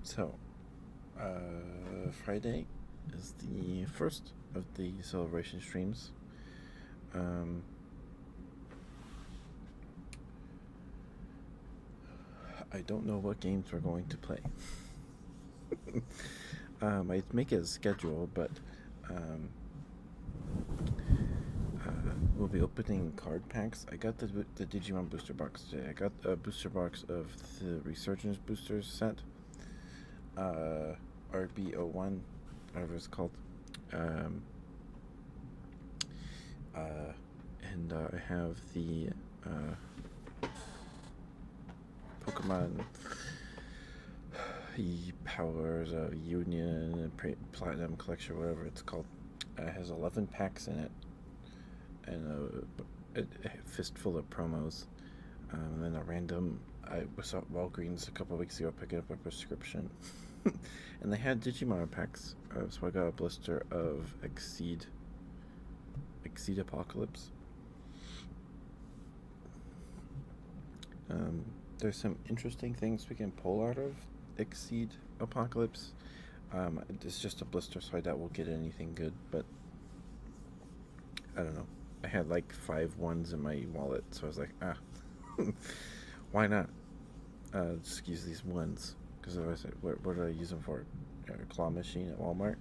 So, Friday is the first of the celebration streams. Um, I don't know what games we're going to play. I make it a schedule, but um, we'll be opening card packs. I got the Digimon booster box today. I got a booster box of the Resurgence boosters set. RB01, whatever it's called. Um, and I have the Pokemon Powers of Union Platinum Collection, whatever it's called. It has 11 packs in it, and a fistful of promos. And then a random. I was at Walgreens a couple of weeks ago picking up a prescription, and they had Digimon packs. So I got a blister of Exceed Apocalypse. There's some interesting things we can pull out of Exceed Apocalypse. It's just a blister, so I doubt we'll get anything good, but I don't know. I had like 5 ones in my wallet, so I was like, why not? Just use these ones, because otherwise, what do I use them for? A claw machine at Walmart?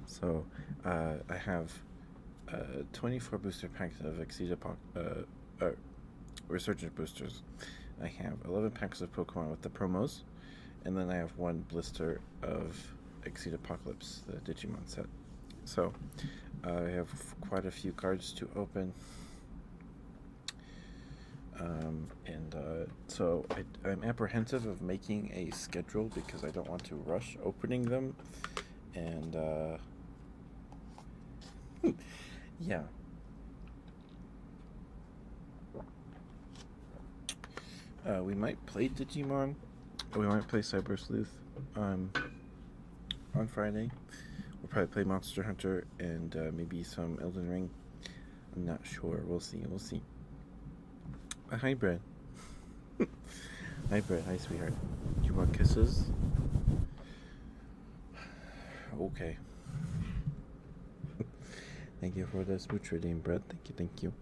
So, I have 24 booster packs of Exceed Resurgent boosters. I have 11 packs of Pokemon with the promos, and then I have 1 blister of Exceed Apocalypse, the Digimon set. So, I have quite a few cards to open. So I'm apprehensive of making a schedule because I don't want to rush opening them. And, yeah. We might play Digimon. We might play Cyber Sleuth on Friday. We'll probably play Monster Hunter and maybe some Elden Ring. I'm not sure. We'll see. Hi, Brad. Hi, Brad. Hi, sweetheart. Do you want kisses? Okay. Thank you for the smooch redeem, Brad. Thank you.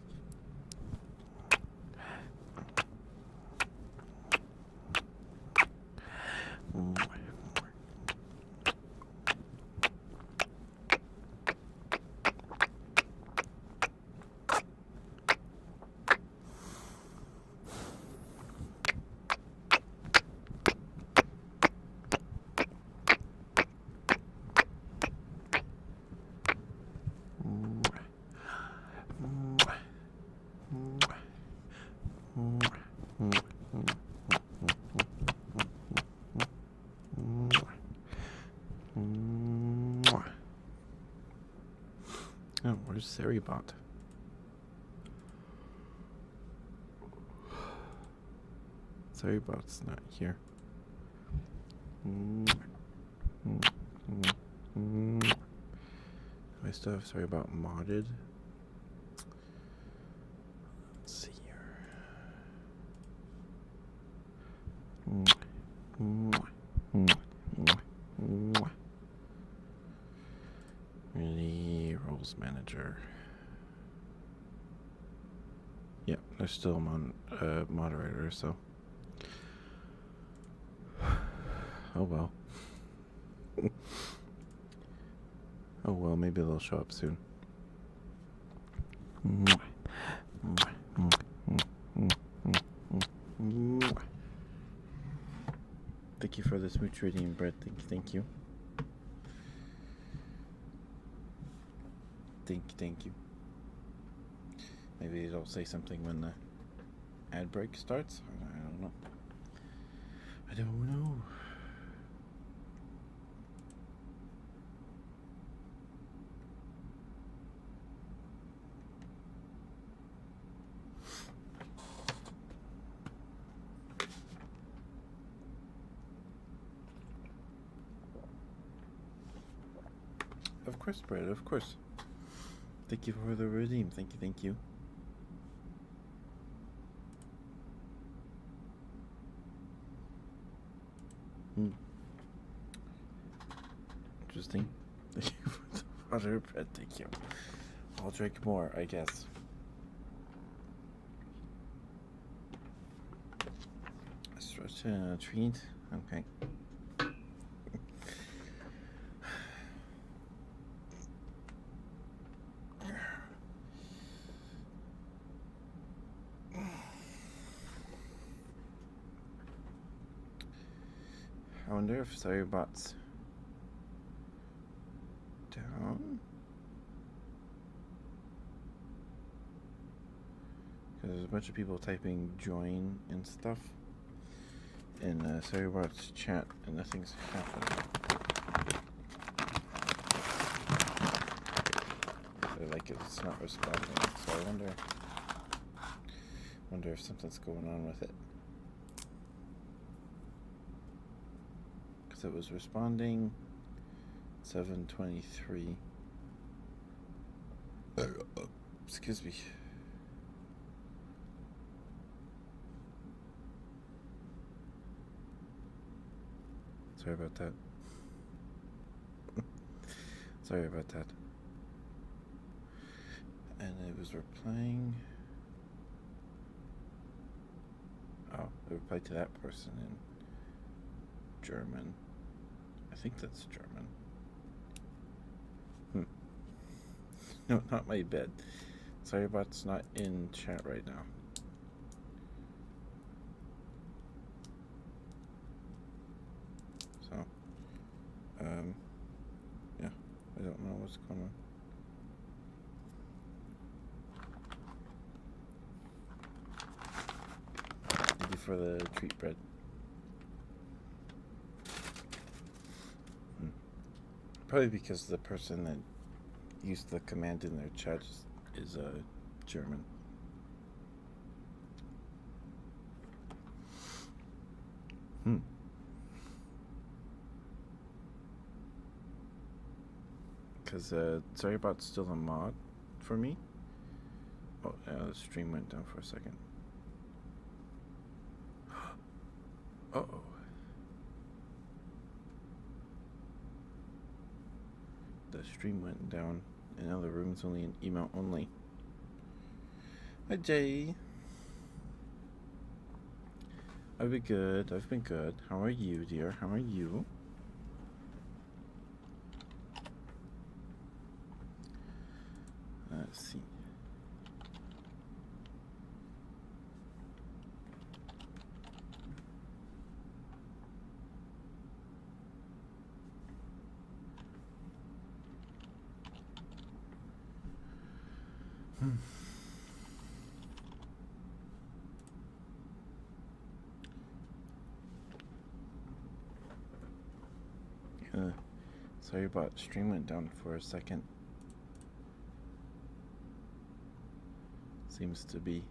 Oh, where's Seribot? Seribot's not here. I still have Seribot modded. Let's see here. Really, roles manager. Yep, they're still moderator, so. Oh well. Oh well, maybe they'll show up soon. Thank you for the smooch reading, Brett. Thank you. Thank you. Maybe it'll say something when the ad break starts. I don't know. Of course, Brett, of course. Thank you for the redeem. Thank you. Hmm. Interesting. Thank you for the water, Brett. Thank you. I'll drink more, I guess. Stretch and treat. Okay. I wonder if Sorrybot's down. Because there's a bunch of people typing join and stuff in Sorrybot's chat, and nothing's happening. So, like, it's not responding. So I wonder if something's going on with it. Because it was responding 7:23. Excuse me. Sorry about that. Sorry about that. And it was replying. Oh, it replied to that person in German. I think that's German. No, not my bed. Sorrybot's not in chat right now. So, yeah, I don't know what's going on. Thank you for the treat bread. Probably because the person that used the command in their chat is German. Because Sorrybot's still a mod for me. Oh, the stream went down for a second. Uh-oh. The stream went down, and now the room's only an email only. Hi, Jay. I've been good. I've been good. How are you, dear? How are you? Let's see. Sorry about stream went down for a second. Seems to be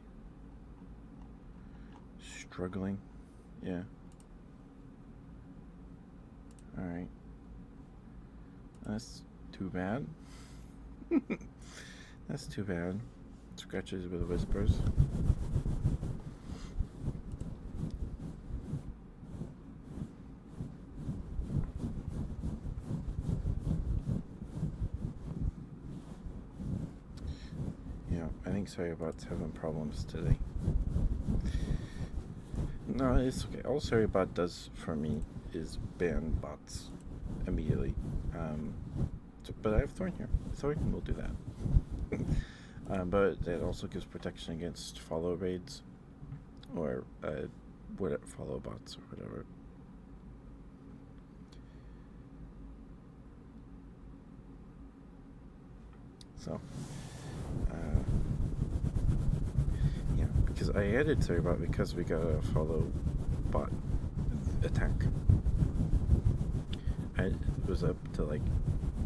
struggling. Yeah. Alright. That's too bad. That's too bad. Scratches with whispers. Yeah, I think Sorrybot's having problems today. No, it's okay. All Sorrybot does for me is ban bots immediately. But I have Thorn here. Thorn will do that. But that also gives protection against follow raids or follow bots or whatever. So, yeah, because I added Sorrybot because we got a follow bot attack. I was up to like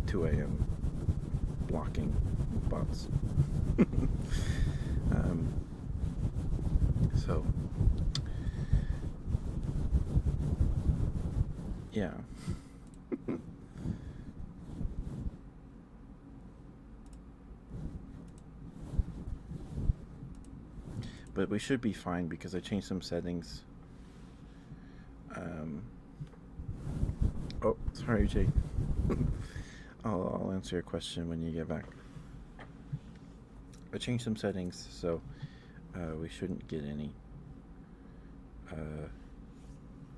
2 a.m. blocking bots. So, yeah. But we should be fine because I changed some settings. Sorry, Jake. I'll answer your question when you get back. I changed some settings, so we shouldn't get any.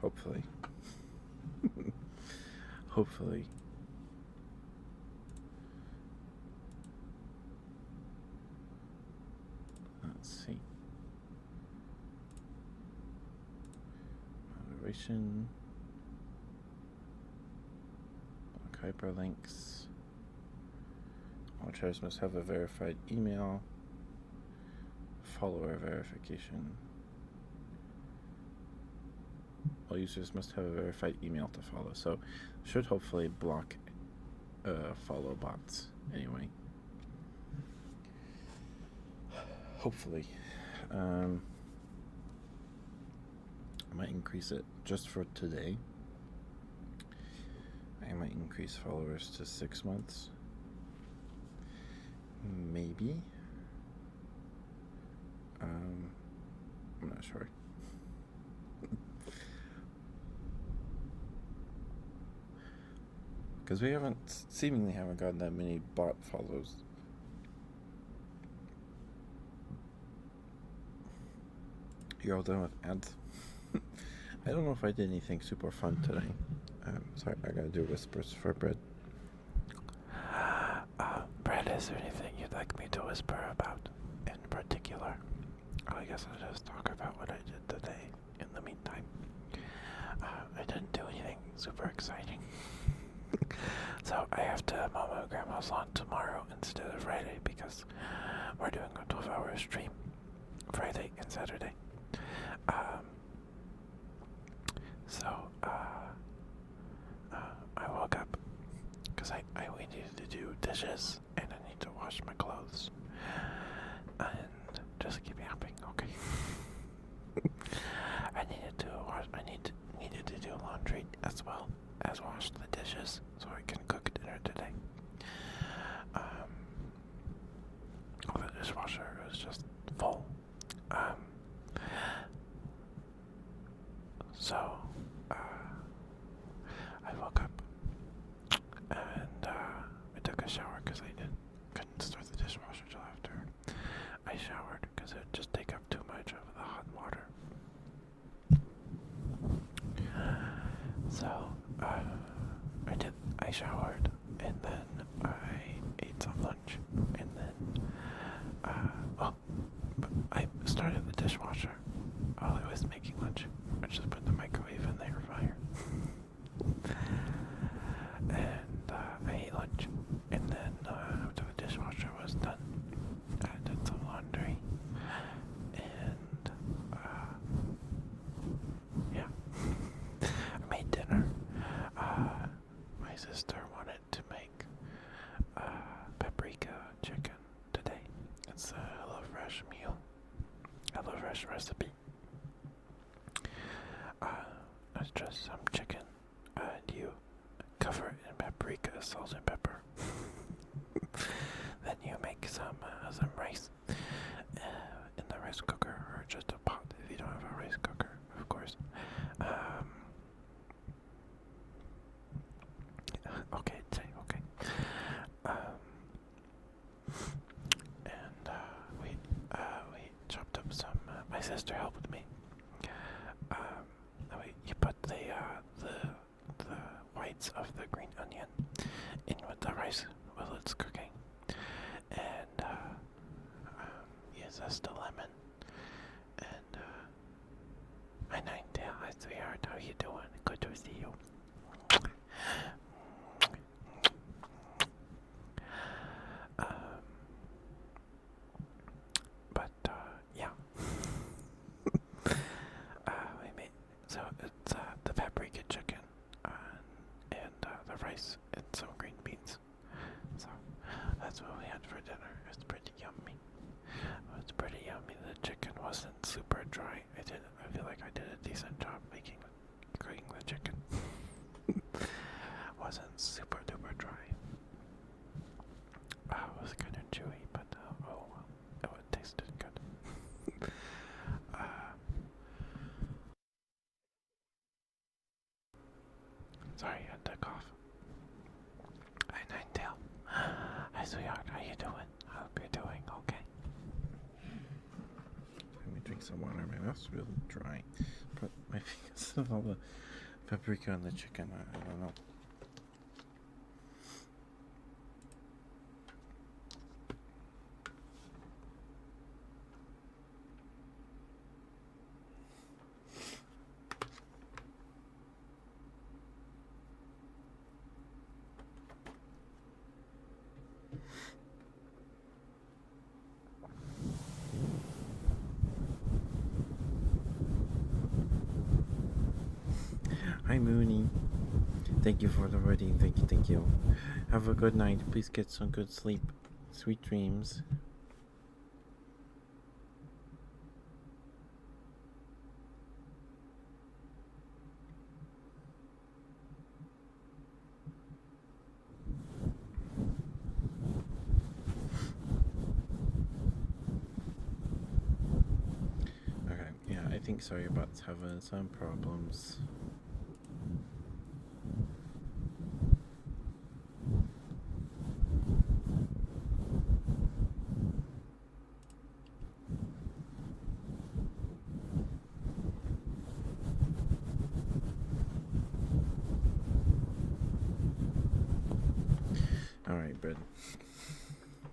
Hopefully. Hopefully. Let's see. Moderation. Block hyperlinks. All travelers must have a verified email. Follower verification. All users must have a verified email to follow. So, should hopefully block follow bots anyway. Hopefully. I might increase it just for today. I might increase followers to 6 months. Maybe. I'm not sure. Because we seemingly haven't gotten that many bot follows. You're all done with ads? I don't know if I did anything super fun today. Sorry, I gotta do whispers for Brett. Brett, is there anything you'd like me to whisper about in particular? I guess I'll just talk about what I did today in the meantime. I didn't do anything super exciting. So I have to mow my grandma's lawn tomorrow instead of Friday because we're doing a 12-hour stream Friday and Saturday. I woke up because we needed to do dishes and I need to wash my clothes. And just keep yapping, okay? I needed to do laundry as well as wash the dishes so I can cook dinner today. The dishwasher was just full. So I woke up and I took a shower because couldn't start the dishwasher till after I showered because it would just take up too much of the hot water. So I showered and then I ate some lunch and then I started the dishwasher while I was making lunch. I just put the microwave in the air fryer. And I ate lunch. And then after the dishwasher was done, I did some laundry. And yeah. I made dinner. My sister wanted to make paprika chicken today. It's a HelloFresh meal. HelloFresh recipe. It's just some chicken, and you cover it in paprika, salt, and pepper. Then you make some rice in the rice cooker, or just a pot if you don't have a rice cooker, of course. Okay. And we chopped up some. My sister helped me. You put the whites of the green onion in with the rice while it's cooking, and you zest a lemon. And hi Ninetale, hi sweetheart, how you doing? Good to see you. Yeah. We made, so it's the paprika chicken and the rice and some green beans. So that's what we had for dinner. It was pretty yummy. The chicken wasn't super dry. I feel like I did a decent job cooking the chicken. Wasn't super duper dry. It was kind of chewy, but it tasted good. Sorry, I had to cough. Hi, Ninetale. Hi, sweetheart. How you doing? I hope you're doing okay. Let me drink some water. My mouth's really dry. But my fingers of all the paprika on the chicken. I don't know. Hi, Mooney. Thank you for the reading. Thank you. Have a good night. Please get some good sleep. Sweet dreams. Okay, yeah, I think so. Your butt's having some problems. Alright, Bread.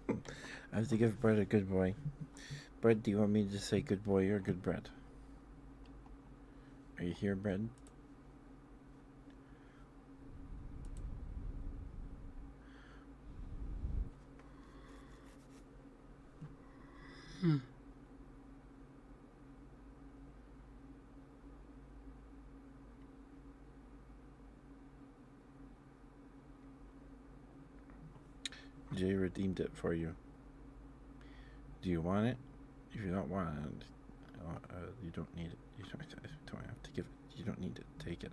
I have to give Bread a good boy. Bread, do you want me to say good boy or good Bread? Are you here, Bread? Jay redeemed it for you. Do you want it? If you don't want it, you don't need it. You don't have to give it. You don't need it. Take it.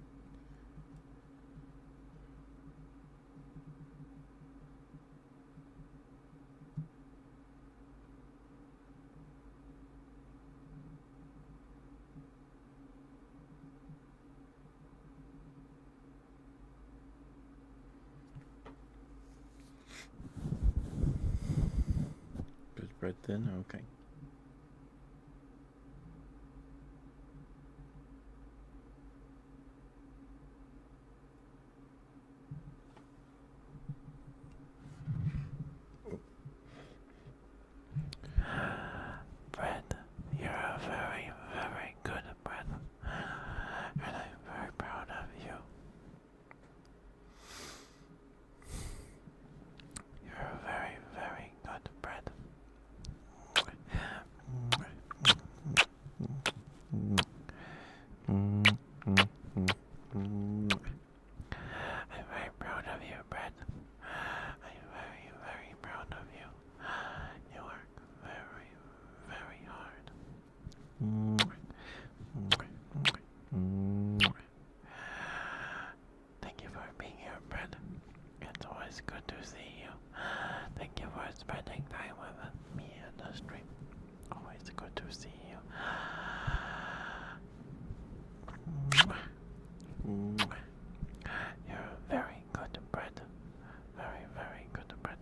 Good Bread then? Okay. Bread, you're a very, very good Bread. And I'm very proud of you. You're a very, very good Bread. I'm very proud of you, Bread. I'm very, very proud of you. You work very, very hard. Thank you for being here, Bread. It's always good to see you. Thank you for spending time with me in the stream. Always good to see you. You're very good, Bread. Very, very good, Bread.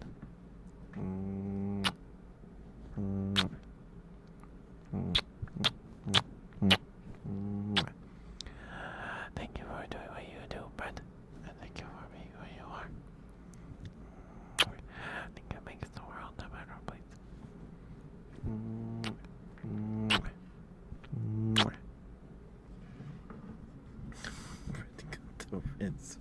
Thank you for doing what you do, Bread. And thank you for being who you are. I think it makes the world a better place. Vertical rinse.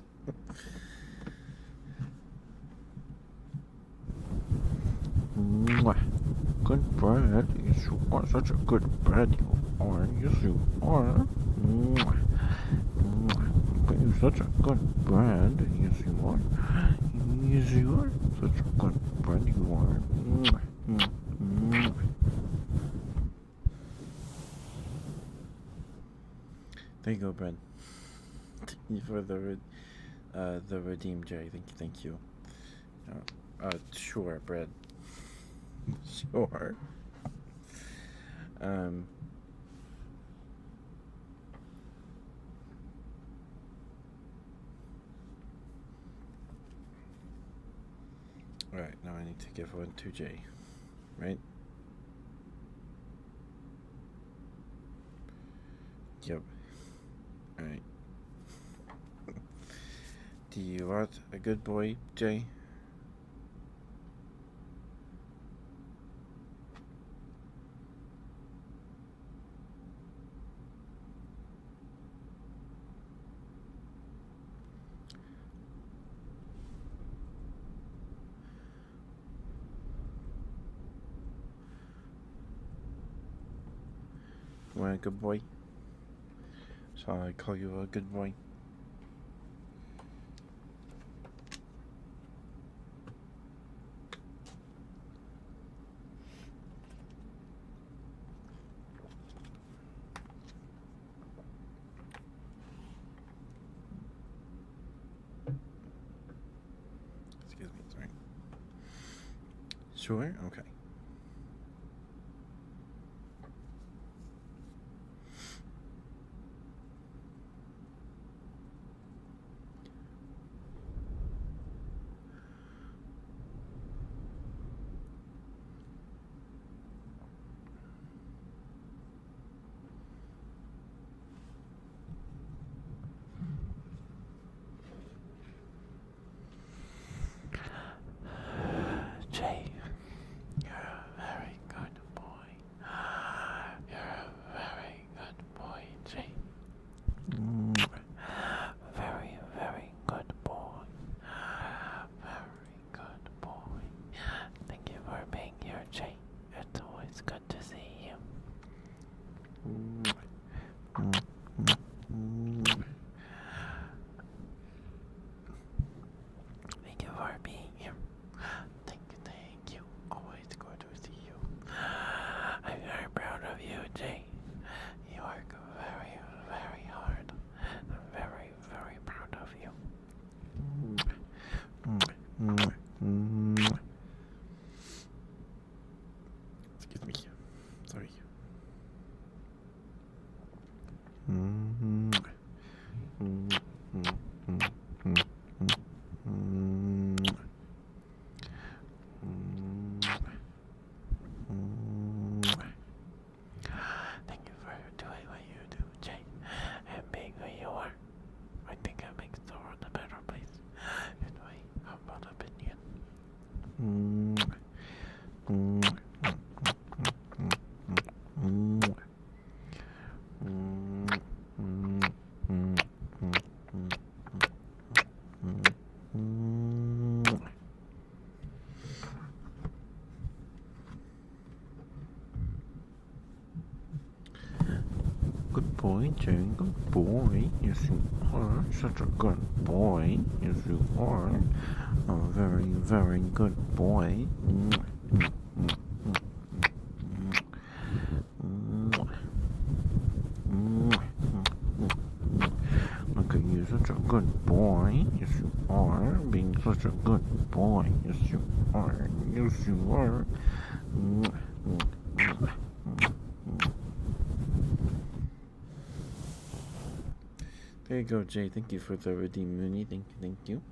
Good Bread. Yes, you are such a good Bread. You are. Yes, you are. You're such a good Bread. Yes, you are. Yes, you are. Such a good Bread. You are. There you go, Bread. Thank you for the redeem, Jay. Thank you. Sure, Bread. Sure. Alright, now I need to give one to Jay. Right? Yep. Alright. Do you want a good boy, Jay? You want a good boy? Shall I call you a good boy? Excuse me, sorry. Sure? Okay. Jay, you're a very good boy. You're a very good boy, Jay. Very, very good boy. Very good boy. Thank you for being here, Jay. It's always good to see you. Thank you for being here. Thank you. Always good to see you. I'm very proud of you, Jay. You work very, very hard. I'm very, very proud of you. Excuse me. Sorry. Thank you for doing what you do, Jay, and being who you are. I think it makes the world a better place, in my humble opinion. Good boy, Jay. Good boy. Yes, you are. Such a good boy. Yes, you are. A very, very good boy. Look at you, such a good boy. Yes, you are. Being such a good boy. Yes, you are. Yes, you are. There you go, Jay. Thank you for the redeem Mooney. Thank you.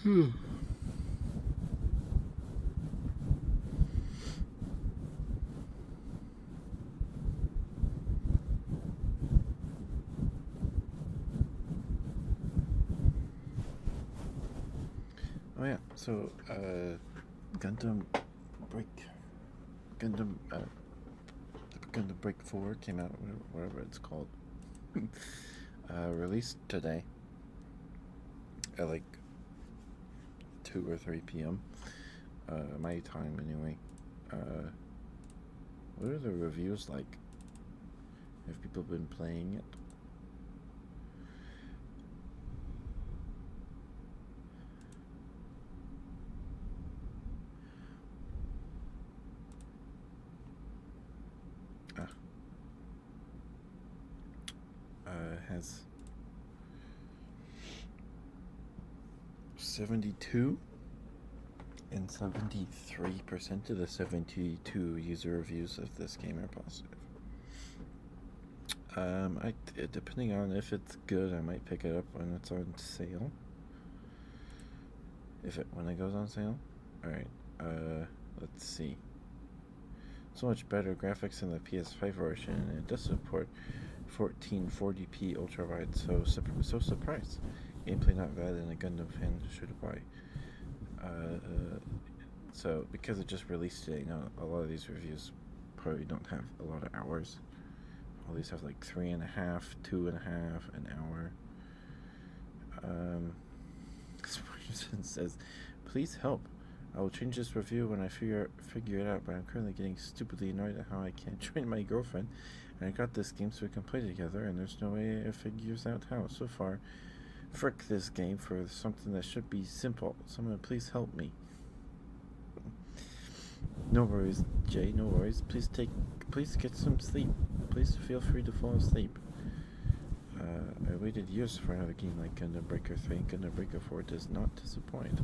Oh yeah, so Gundam Break, Gundam, Gundam Break 4 came out, whatever it's called, released today at like 2 or 3 p.m. My time anyway. What are the reviews like? Have people been playing it? Has 72 and 73% of the 72 user reviews of this game are positive. Depending on if it's good, I might pick it up when it's on sale. When it goes on sale. All right. Let's see. So much better graphics in the PS5 version, and it does support 1440p ultra wide. So surprised. Gameplay not bad, and a Gundam fan should buy. So because it just released today, now a lot of these reviews probably don't have a lot of hours. All these have like 3.5, 2.5, an hour. This person says, "Please help. I will change this review when I figure it out, but I'm currently getting stupidly annoyed at how I can't join my girlfriend, and I got this game so we can play together, and there's no way it figures out how. So far, frick this game for something that should be simple. Someone please help me." No worries, Jay, no worries. Please get some sleep. Please feel free to fall asleep. I waited years for another game like Gundam Breaker 3. Gundam Breaker 4 does not disappoint.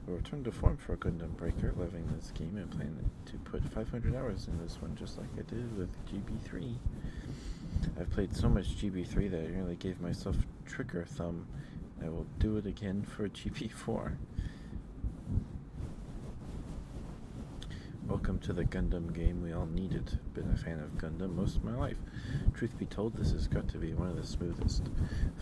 I returned to form for Gundam Breaker, loving this game and plan to put 500 hours in this one just like I did with GB3. I've played so much GB3 that I nearly gave myself trigger thumb. I will do it again for GB4. Welcome to the Gundam game we all needed. Been a fan of Gundam most of my life. Truth be told, this has got to be one of the smoothest,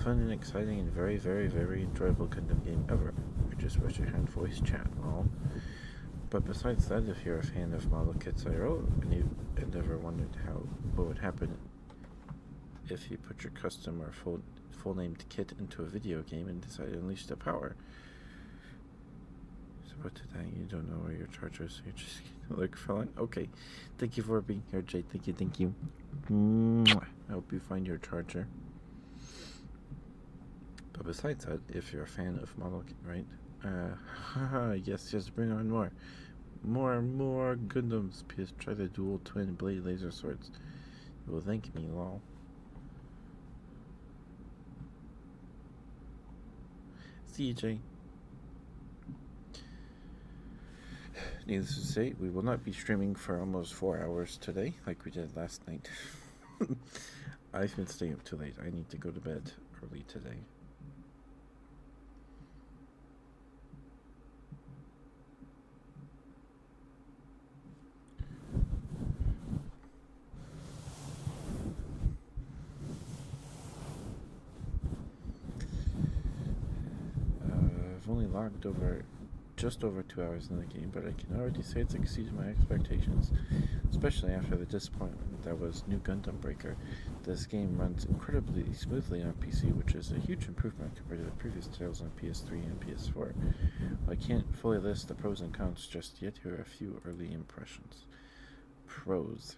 fun and exciting and very, very, very enjoyable Gundam game ever. I just wish I had voice chat and all. But besides that, if you're a fan of model kits IRL and you ever wondered what would happen if you put your custom or full named kit into a video game and decide to unleash the power. But today you don't know where your charger is, so you're just like felon. Okay, thank you for being here, Jay. Thank you. Mwah. I hope you find your charger. But besides that, if you're a fan of model, right? Yes, bring on more Gundams. PS, try the dual twin blade laser swords. You will thank me, lol. See you, Jay. Needless to say, we will not be streaming for almost 4 hours today, like we did last night. I've been staying up too late. I need to go to bed early today. I've only logged just over 2 hours in the game, but I can already say it's exceeded my expectations, especially after the disappointment that was New Gundam Breaker. This game runs incredibly smoothly on PC, which is a huge improvement compared to the previous titles on PS3 and PS4. While I can't fully list the pros and cons just yet, here are a few early impressions. Pros.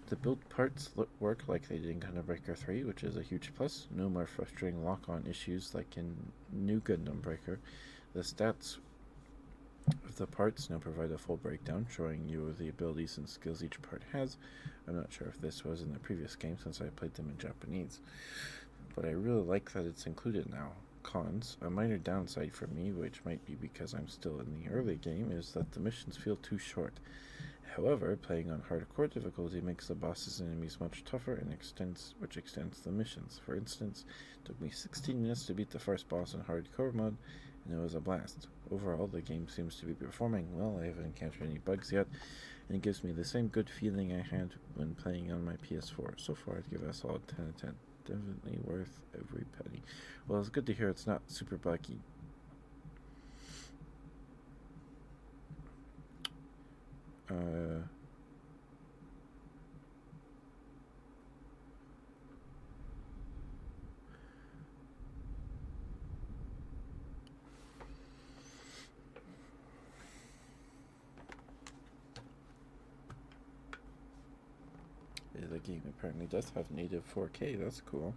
The build parts work like they did in Gundam Breaker 3, which is a huge plus. No more frustrating lock-on issues like in New Gundam Breaker. The stats of the parts now provide a full breakdown, showing you the abilities and skills each part has. I'm not sure if this was in the previous game since I played them in Japanese, but I really like that it's included now. Cons. A minor downside for me, which might be because I'm still in the early game, is that the missions feel too short. However, playing on hardcore difficulty makes the bosses and enemies much tougher and extends the missions. For instance, it took me 16 minutes to beat the first boss in hardcore mode, and it was a blast. Overall, the game seems to be performing well. I haven't encountered any bugs yet, and it gives me the same good feeling I had when playing on my PS4. So far, I'd give it a solid 10 out of 10. Definitely worth every penny. Well, it's good to hear it's not super buggy. The game apparently does have native 4K. That's cool.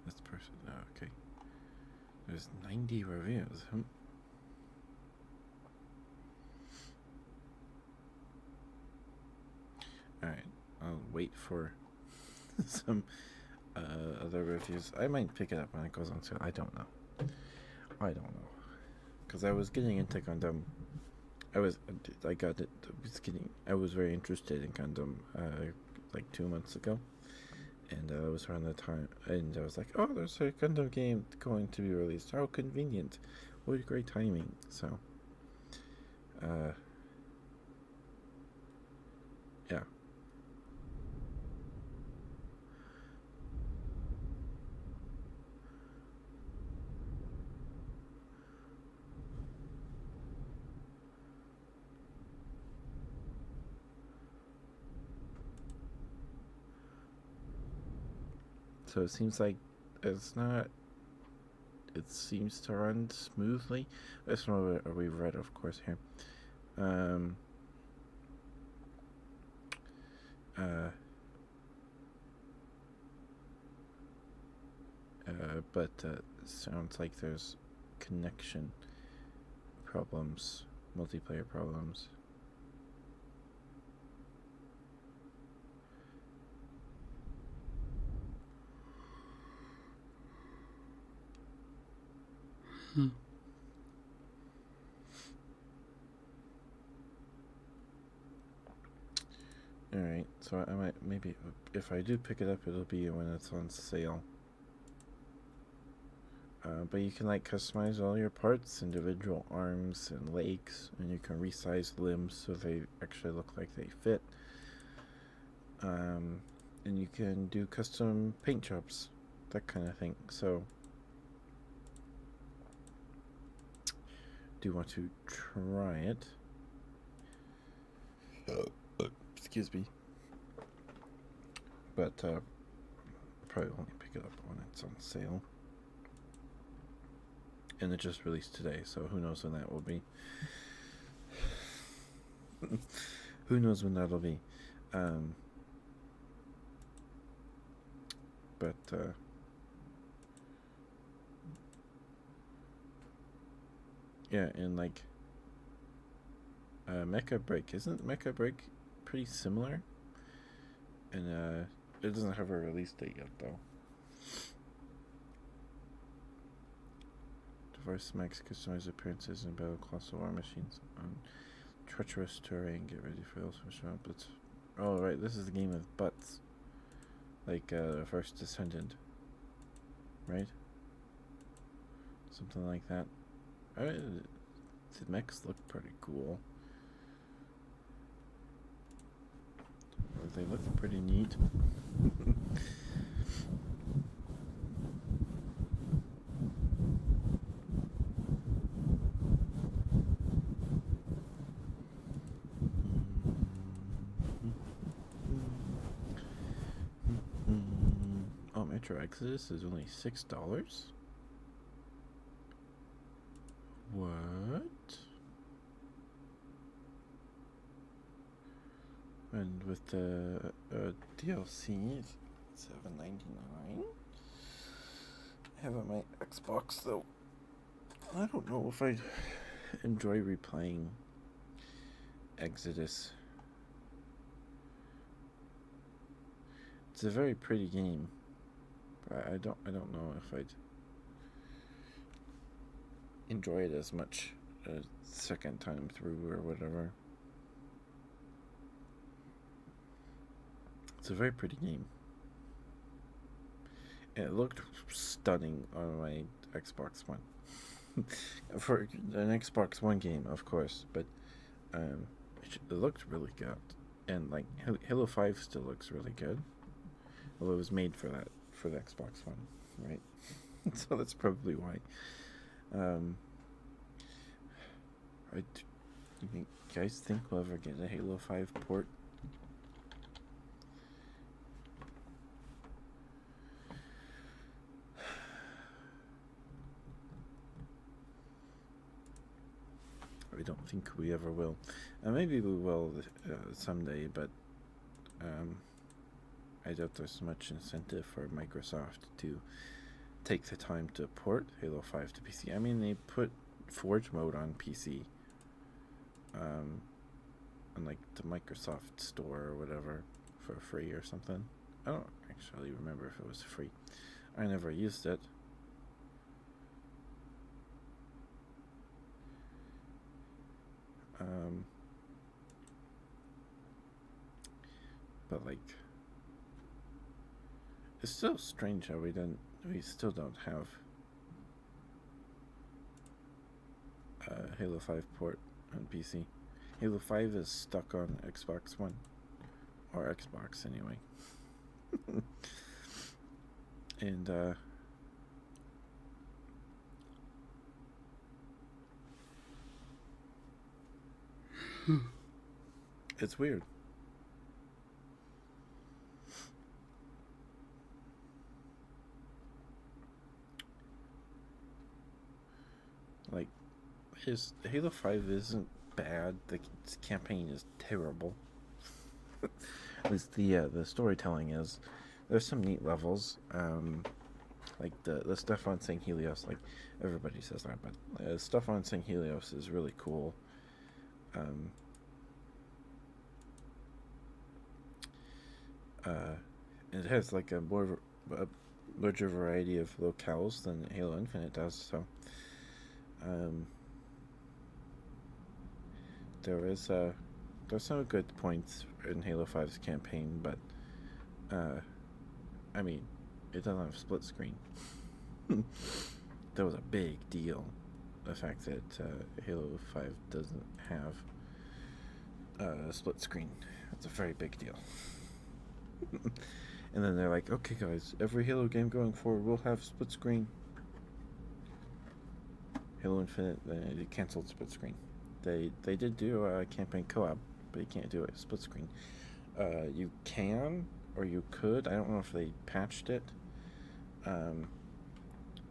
This person. Oh, okay. There's 90 reviews. Alright, I'll wait for some other reviews. I might pick it up when it goes on sale. I don't know. Because I was getting into Gundam. I was very interested in Gundam like 2 months ago. And it was around the time, and I was like, oh, there's a Gundam game going to be released. How convenient. What great timing. So, yeah. So it seems like it's not. It seems to run smoothly. That's what we've read, of course, here. But sounds like there's connection problems, multiplayer problems. Alright, so I might, maybe, if I do pick it up, it'll be when it's on sale. But you can like customize all your parts, individual arms and legs, and you can resize limbs so they actually look like they fit. And you can do custom paint jobs, that kind of thing. So, do you want to try it? Excuse me. But probably only pick it up when it's on sale. And it just released today, so who knows when that will be. Who knows when that'll be. But yeah, and like Mecha Break, isn't Mecha Break pretty similar? And it doesn't have a release date yet, though. Diverse max customized appearances and battle colossal war machines on treacherous terrain. Get ready for those from blitz. Oh right, this is the game of butts, like First Descendant, right? Something like that. The mechs look pretty cool. They look pretty neat. Oh, Metro Exodus is only $6. What? And with the DLC, it's $7.99. I have on my Xbox though. I don't know if I'd enjoy replaying Exodus. It's a very pretty game. I don't know if I'd enjoy it as much a second time through or whatever. It's a very pretty game. And it looked stunning on my Xbox One. For an Xbox One game, of course, but um, it looked really good. And like Halo 5 still looks really good. Well, it was made for the Xbox One, right? So that's probably why. Um, you guys think we'll ever get a Halo 5 port? I don't think we ever will. Maybe we will someday, but I doubt there's much incentive for Microsoft to take the time to port Halo 5 to PC. I mean, they put Forge mode on PC, on like the Microsoft Store or whatever for free or something. I don't actually remember if it was free. I never used it. But like, it's still strange how we still don't have Halo 5 port on PC. Halo 5 is stuck on Xbox One, or Xbox anyway. And it's weird. Like, Halo 5 isn't bad. The campaign is terrible. At least the storytelling is. There's some neat levels. Like the stuff on St. Helios. Like everybody says that, but stuff on St. Helios is really cool. Um, it has like a larger variety of locales than Halo Infinite does. So there's some good points in Halo 5's campaign, but I mean, it doesn't have split screen. That was a big deal. The fact that Halo 5 doesn't have split screen. That's a very big deal. And then they're like, okay, guys, every Halo game going forward will have split screen. Halo Infinite, they canceled split screen. They did do a campaign co-op, but you can't do it split screen. You can, or you could. I don't know if they patched it.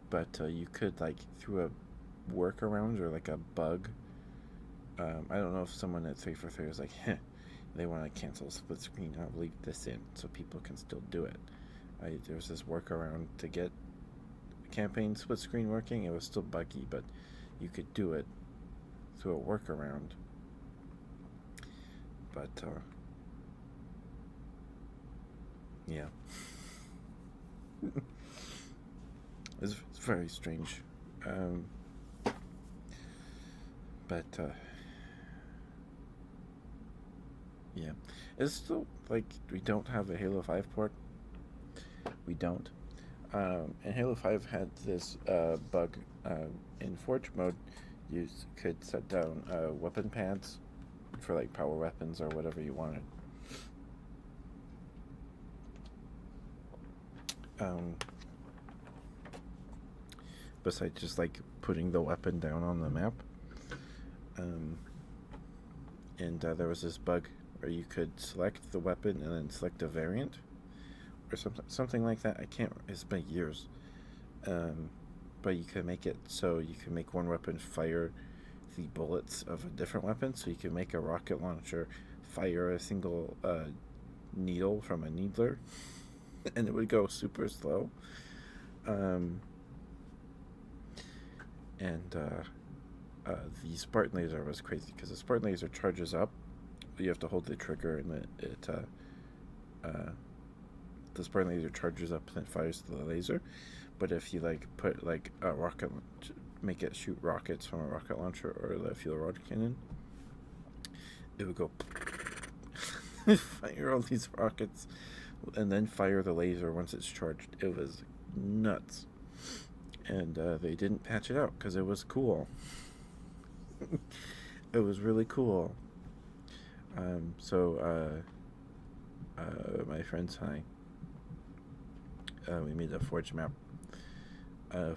But you could, like, through a workaround or like a bug. I don't know if someone at 343 was like, they want to cancel split screen. I'll leave this in so people can still do it. There was this workaround to get campaign split screen working. It was still buggy, but you could do it through a workaround. But yeah. It's very strange. But yeah, it's still like we don't have a Halo 5 port. We don't. And Halo 5 had this bug in Forge mode. You could set down weapon pads for like power weapons or whatever you wanted. Besides just like putting the weapon down on the map. And there was this bug where you could select the weapon and then select a variant or something like that. I can't. It's been years. But you can make it so you can make one weapon fire the bullets of a different weapon. So you can make a rocket launcher fire a single needle from a needler, and it would go super slow. And the Spartan laser was crazy because the Spartan laser charges up. You have to hold the trigger, and the Spartan laser charges up and it fires the laser. But if you like put like a rocket, make it shoot rockets from a rocket launcher or the fuel rod cannon, it would go fire all these rockets and then fire the laser once it's charged. It was nuts. And they didn't patch it out because it was cool. It was really cool. So my friends and I, we made a forge map,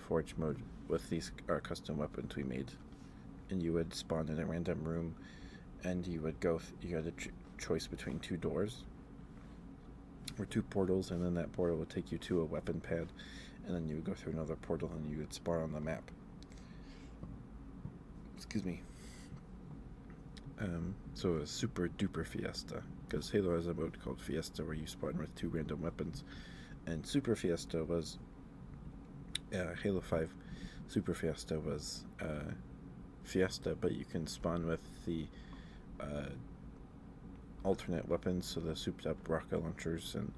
forge mode with these custom weapons we made, and you would spawn in a random room, and you would go. You had a choice between two doors or two portals, and then that portal would take you to a weapon pad, and then you would go through another portal, and you would spawn on the map. Excuse me. So a super duper fiesta, because Halo has a mode called Fiesta where you spawn with two random weapons, and Super Fiesta was Halo 5. Super Fiesta was Fiesta, but you can spawn with the alternate weapons, so the souped up rocket launchers and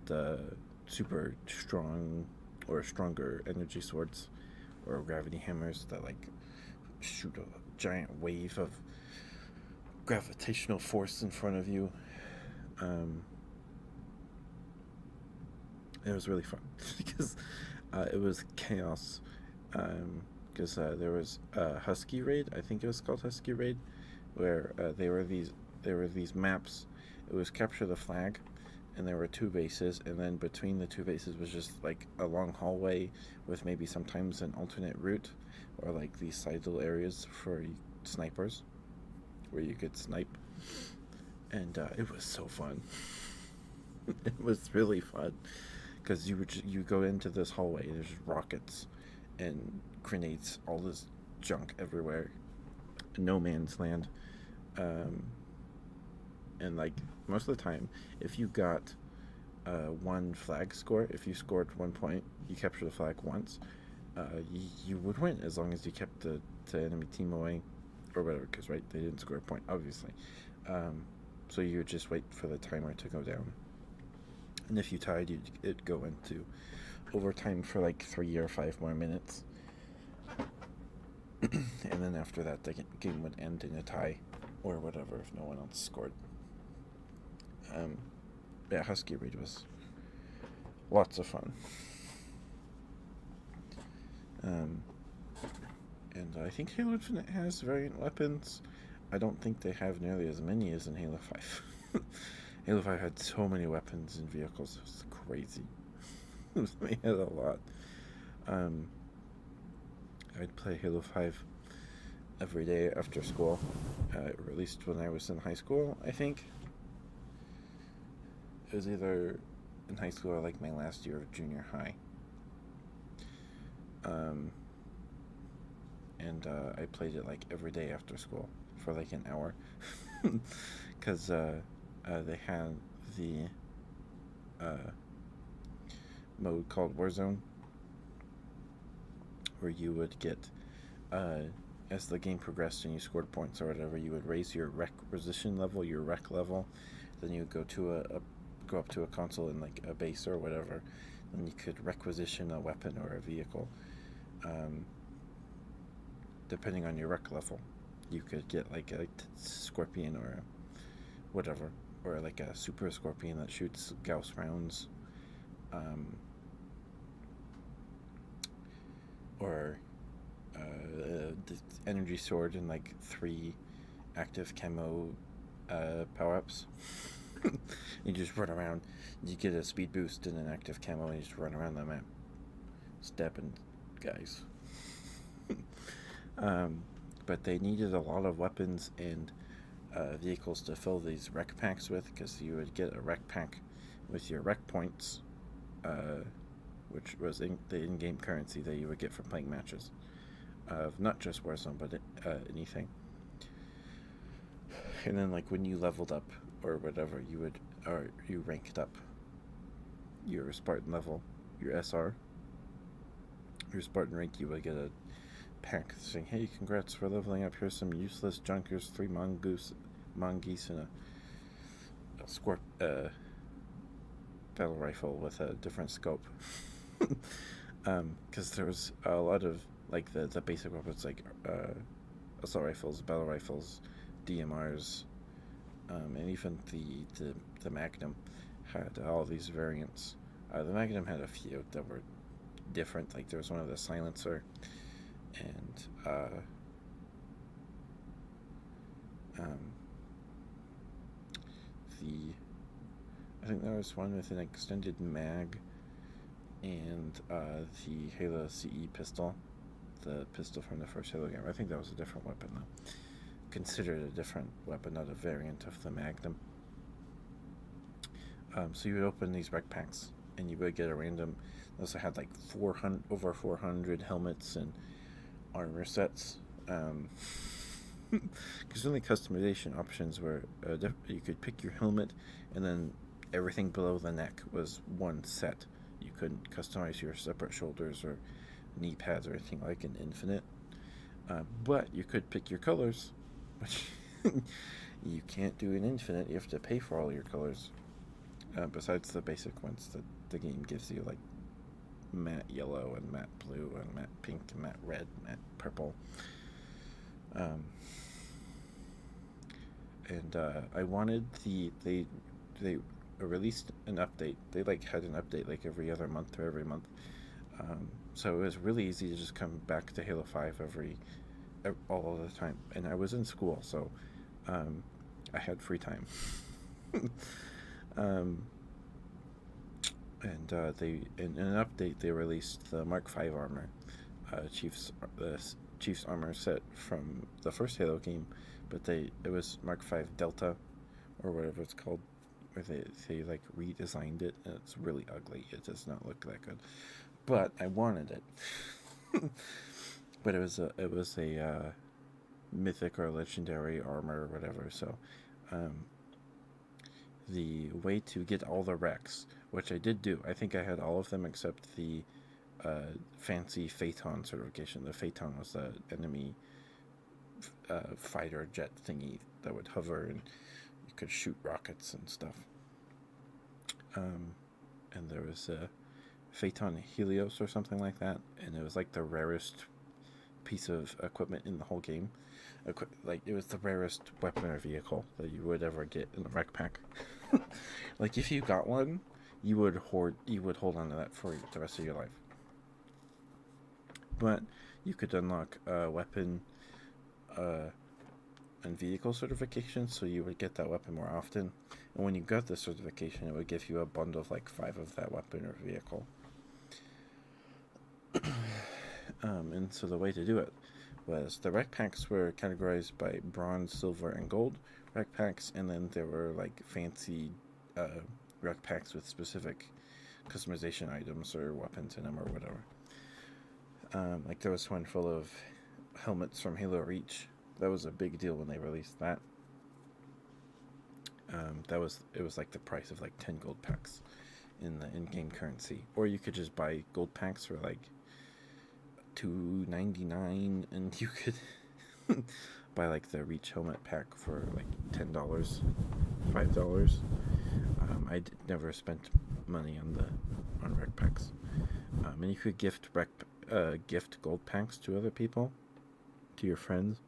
the super strong or stronger energy swords or gravity hammers that like shoot a giant wave of gravitational force in front of you. It was really fun because it was chaos. Because there was a Husky raid, I think it was called Husky raid, where there were these maps. It was capture the flag, and there were two bases, and then between the two bases was just like a long hallway with maybe sometimes an alternate route, or like these side little areas for snipers where you could snipe, and it was so fun. It was really fun because you go into this hallway. There's rockets and grenades, all this junk everywhere. No man's land, and like most of the time, if you got one flag score, if you scored 1 point, you capture the flag once, you would win as long as you kept the enemy team away or whatever, because right, they didn't score a point obviously. So you would just wait for the timer to go down, and if you tied, it'd go into overtime for like 3 or 5 more minutes, and then after that the game would end in a tie or whatever if no one else scored. Yeah, Husky raid was lots of fun. And I think Halo Infinite has variant weapons. I don't think they have nearly as many as in Halo 5. Halo 5 had so many weapons and vehicles. It was crazy. They had a lot. I'd play Halo 5 every day after school, or at least when I was in high school, I think. It was either in high school or like my last year of junior high. And I played it like every day after school for like an hour, because they had the mode called Warzone, where you would get, as the game progressed and you scored points or whatever, you would raise your requisition level, your rec level. Then you would go to go up to a console in like a base or whatever, and you could requisition a weapon or a vehicle. Depending on your rec level, you could get like a scorpion or a whatever, or like a super scorpion that shoots Gauss rounds, or the energy sword and like 3 active camo power-ups. You just run around, you get a speed boost and an active camo, and you just run around the map stabbing guys. But they needed a lot of weapons and vehicles to fill these rec packs with, because you would get a rec pack with your rec points, which was the in-game currency that you would get from playing matches of not just Warzone, but anything. And then like when you leveled up or whatever, you ranked up your Spartan level, your SR, your Spartan rank, you would get a pack saying, "Hey, congrats for leveling up. Here's some useless junk. Here's 3 mongoose and a battle rifle with a different scope. Because there was a lot of like the basic weapons like assault rifles, battle rifles, DMRs, and even the Magnum had all these variants. The Magnum had a few that were different. Like there was one with a silencer, and um, the I think there was one with an extended mag, and the Halo CE pistol, the pistol from the first Halo game. I think that was a different weapon though. Considered a different weapon, not a variant of the Magnum. So you would open these rec packs, and you would get a random. They also had like 400 over 400 helmets and armor sets. Because only customization options were you could pick your helmet, and then everything below the neck was one set. You couldn't customize your separate shoulders or knee pads or anything like an Infinite. But you could pick your colors, which you can't do in Infinite. You have to pay for all your colors. Besides the basic ones that the game gives you, like matte yellow and matte blue and matte pink and matte red, matte purple. And I wanted they released an update. They like had an update like every other month or every month. So it was really easy to just come back to Halo 5 all of the time. And I was in school, so I had free time. And they in an update they released the Mark V armor, Chief's armor set from the first Halo game, but it was Mark V Delta, or whatever it's called, where they like redesigned it, and it's really ugly. It does not look that good, but I wanted it. But it was a mythic or legendary armor or whatever. So the way to get all the Rex, which I did do. I think I had all of them except the fancy Phaeton certification. The Phaeton was the enemy fighter jet thingy that would hover and you could shoot rockets and stuff. And there was a Phaeton Helios or something like that, and it was like the rarest piece of equipment in the whole game. Like it was the rarest weapon or vehicle that you would ever get in the rec pack. Like if you got one, you would hold on to that for the rest of your life. But you could unlock weapon and vehicle certification, so you would get that weapon more often. And when you got the certification, it would give you a bundle of like 5 of that weapon or vehicle. And so the way to do it was the rec packs were categorized by bronze, silver, and gold rec packs, and then there were like fancy rec packs with specific customization items or weapons in them or whatever. Like there was one full of helmets from Halo Reach. That was a big deal when they released that. It was like the price of like 10 gold packs in the in-game currency, or you could just buy gold packs for like $2.99, and you could buy like the Reach helmet pack for like $10, $5. Never spent money on rec packs, and you could gift gold packs to other people, to your friends.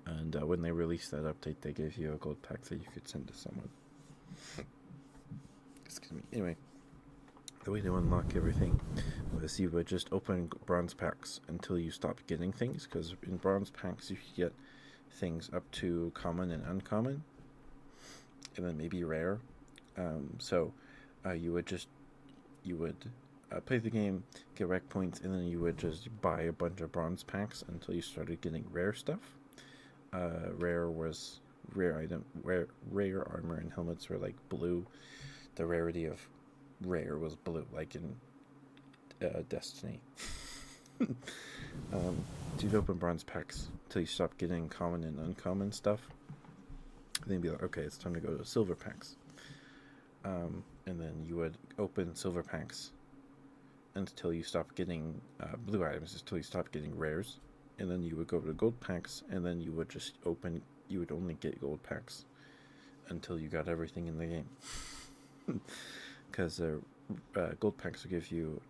And when they released that update, they gave you a gold pack that you could send to someone. Excuse me. Anyway, the way to unlock everything was you would just open bronze packs until you stopped getting things, because in bronze packs you could get things up to common and uncommon, and then maybe rare. So you would play the game, get rec points, and then you would just buy a bunch of bronze packs until you started getting rare stuff. Rare was rare armor and helmets were like blue. The rarity of rare was blue, like in Destiny. So you'd open bronze packs until you stop getting common and uncommon stuff. Then you'd be like, okay, it's time to go to silver packs. And then you would open silver packs until you stop getting blue items, until you stop getting rares. And then you would go to gold packs, and then you would you would only get gold packs until you got everything in the game. because gold packs will give you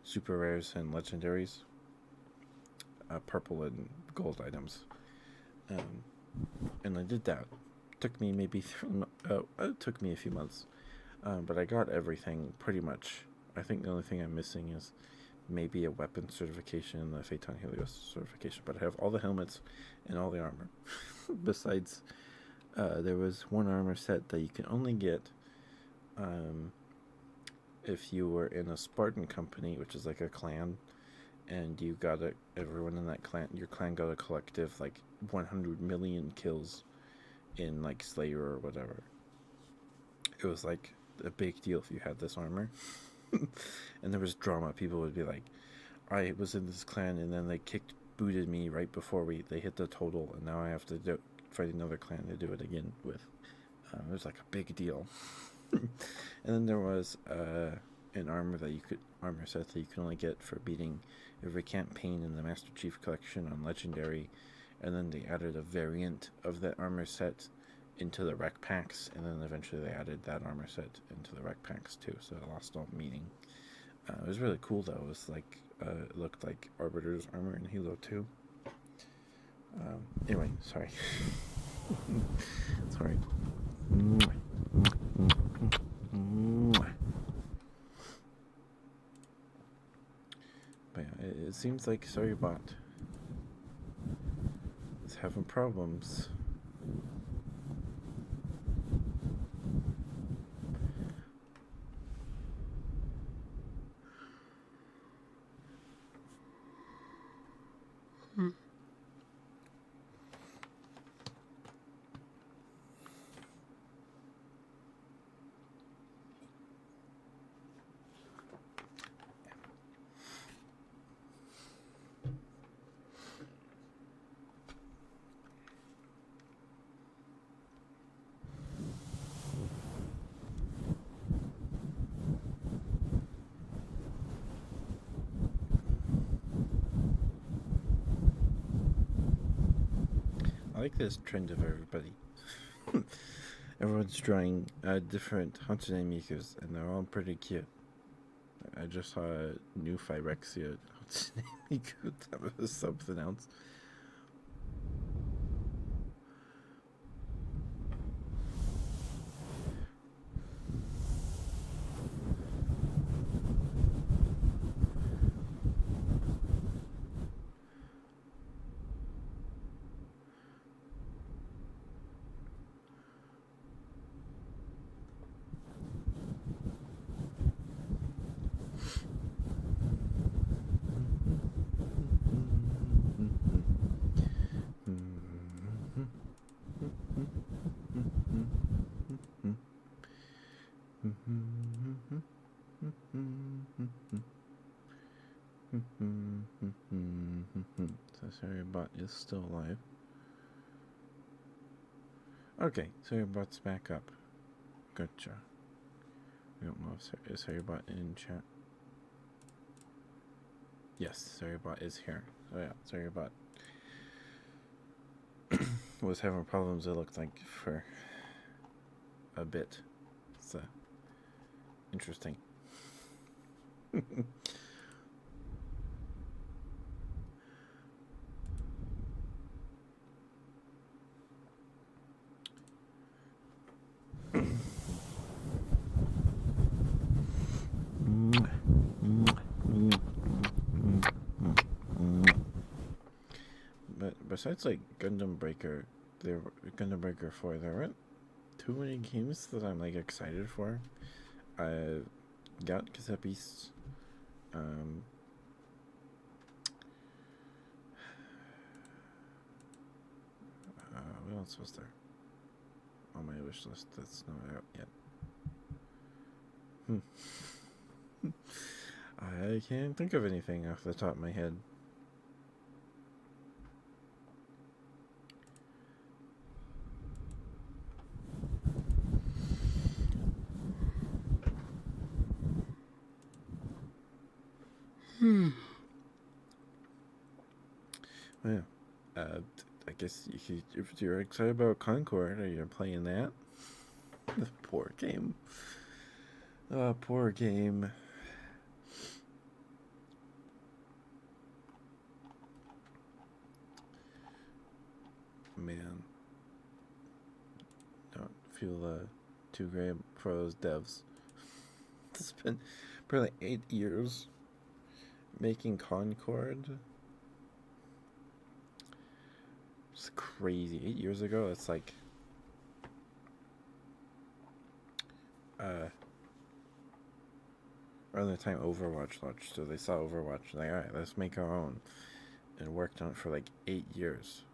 super rares and legendaries, purple and gold items. And I did that. Took me maybe it took me a few months, but I got everything pretty much. I think the only thing I'm missing is maybe a weapon certification and the Phaeton Helios certification. But I have all the helmets and all the armor. Besides, there was one armor set that you can only get if you were in a Spartan company, which is like a clan, and you got everyone in that clan, your clan got a collective like 100 million kills in like Slayer or whatever. It was like a big deal if you had this armor. And there was drama. People would be like, I was in this clan and then they booted me right before they hit the total, and now I have to fight another clan to do it again with. It was like a big deal. And then there was an armor set that you could only get for beating every campaign in the Master Chief Collection on Legendary, and then they added a variant of that armor set into the rec packs, and then eventually they added that armor set into the rec packs too, so it lost all meaning. It was really cool though. It was like it looked like Arbiter's armor in Halo 2. Anyway, sorry. Sorry. But yeah, it seems like Sorrybot is having problems. I like this trend of everybody. Everyone's drawing different Hatsune Mikus, and they're all pretty cute. I just saw a new Phyrexia Hatsune Miku. That was something else. So Sorrybot is still alive. Okay, Sorrybot's back up. Gotcha. We don't know if is Sorrybot in chat. Yes, Sorrybot is here. Oh yeah, Sorrybot was having problems, it looked like, for a bit. So interesting. But besides like Gundam Breaker, Gundam Breaker 4, there weren't too many games that I'm like excited for. I got Cassette Beasts. What else was there on my wish list that's not out yet? I can't think of anything off the top of my head. Well, yeah. I guess if you're excited about Concord, or you're playing that, Poor game. Poor game. Man. Don't feel too great for those devs. It's been probably 8 years making Concord. It's crazy. 8 years ago, it's like around the time Overwatch launched. So they saw Overwatch and like, alright, let's make our own. And worked on it for like 8 years.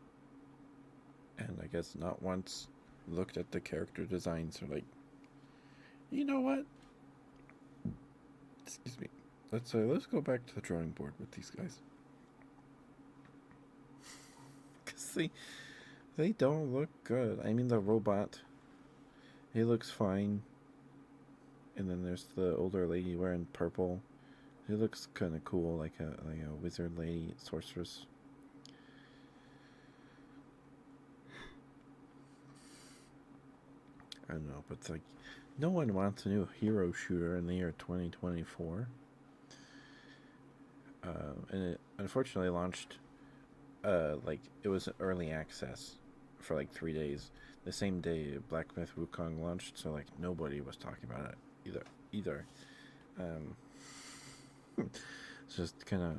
And I guess not once looked at the character designs or like, you know what? Excuse me. Let's go back to the drawing board with these guys. Cause they don't look good. I mean, the robot, he looks fine. And then there's the older lady wearing purple. She looks kind of cool, like a wizard lady, sorceress. I don't know, but it's like no one wants a new hero shooter in the year 2024. And it unfortunately launched, like it was early access for like 3 days. The same day Black Myth Wukong launched, so like nobody was talking about it either. It's just kind of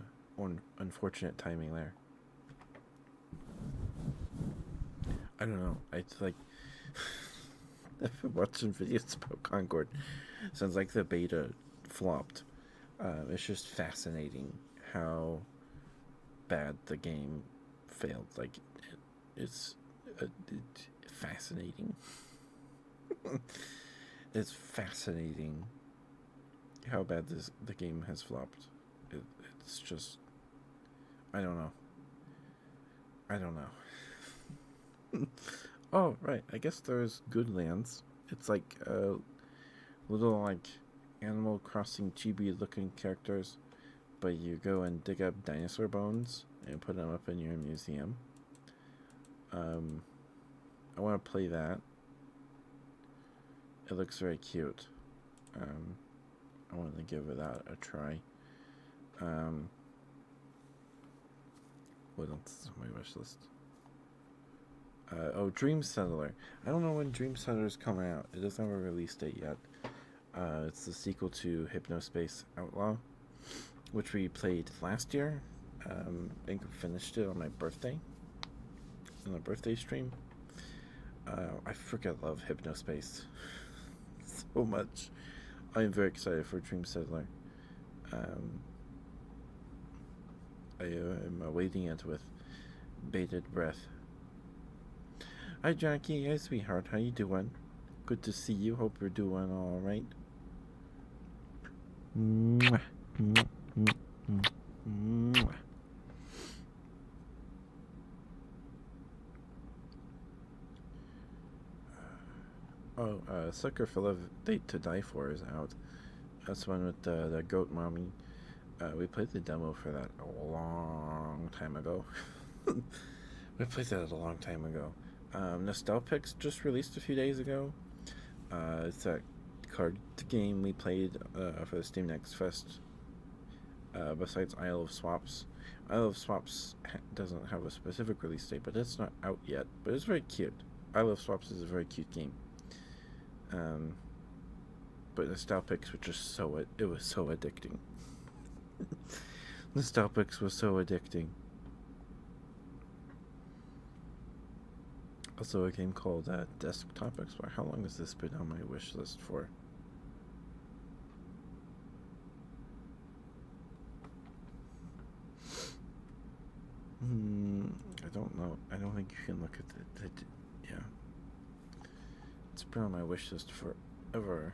unfortunate timing there. I don't know. It's like I've been watching videos about Concord since like the beta flopped. It's just fascinating how bad the game failed. Like it's fascinating. It's fascinating how bad the game has flopped. It's just I don't know. Oh right, I guess there's Goodlands. It's like little like Animal Crossing chibi looking characters, but you go and dig up dinosaur bones and put them up in your museum. I want to play that. It looks very cute. I want to give that a try. What else is on my wish list? Dream Settler. I don't know when Dream Settler is coming out. It doesn't have a release date yet. It's the sequel to Hypnospace Outlaw, which we played last year. I think we finished it on my birthday, on the birthday stream. I freaking love Hypnospace so much. I am very excited for Dream Settler. I am awaiting it with bated breath. Hi Jackie, hi sweetheart, how you doing? Good to see you. Hope you're doing all right. Mwah, mwah, mwah, mwah. Sucker for Love Date to Die For is out. That's one with the goat mommy. We played the demo for that a long time ago. We played that a long time ago. Nostalpix just released a few days ago. It's that card game we played for the Steam Next Fest. Besides Isle of Swaps. Isle of Swaps doesn't have a specific release date, but it's not out yet. But it's very cute. Isle of Swaps is a very cute game. But Nostalpix was just it was so addicting. Nostalpix was so addicting. Also a game called Desktop Explorer. How long has this been on my wish list for? I don't know. I don't think you can look at it. Yeah. It's been on my wish list forever.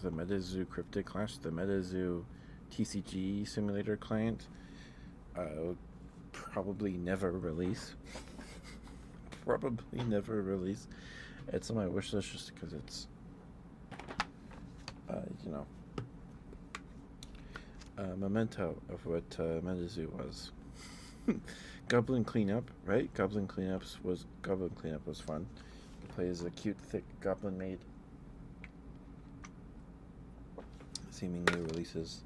The MetaZoo Cryptic Clash, the MetaZoo TCG simulator client. Probably never release. Probably never release. It's on my wish list just because it's, memento of what MetaZoo was. Goblin Cleanup, right? Goblin Cleanup was fun. play as a cute, thick goblin maid. Seemingly releases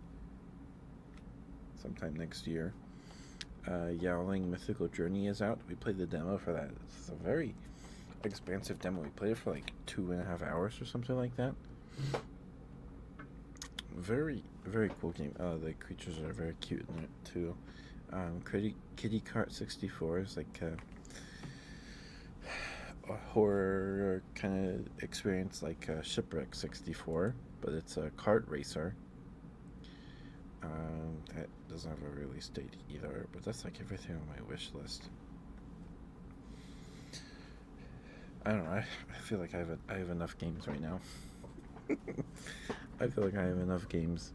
sometime next year. Yowling Mythical Journey is out. We played the demo for that. It's a very expansive demo. We played it for like 2.5 hours or something like that. Very, very cool game. The creatures are very cute in it too. Kitty Cart 64 is like a horror kind of experience like Shipwreck 64, but it's a kart racer. That doesn't have a release date either, but that's like everything on my wish list. I don't know. I feel like I have enough games right now. I feel like I have enough games.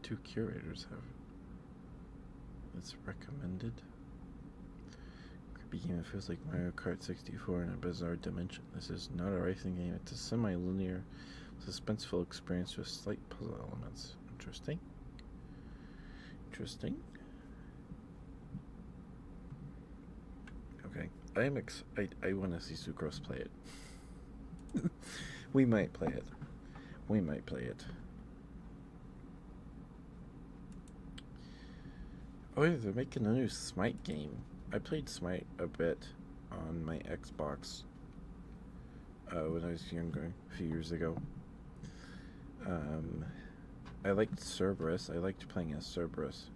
Two curators have it's recommended. Creepy game. It feels like Mario Kart 64 in a bizarre dimension. This is not a racing game. It's a semi-linear, suspenseful experience with slight puzzle elements. Interesting. Okay, I want to see Sucrose play it. We might play it. Oh yeah, they're making a new Smite game. I played Smite a bit on my Xbox when I was younger, a few years ago. I liked Cerberus. I liked playing as Cerberus.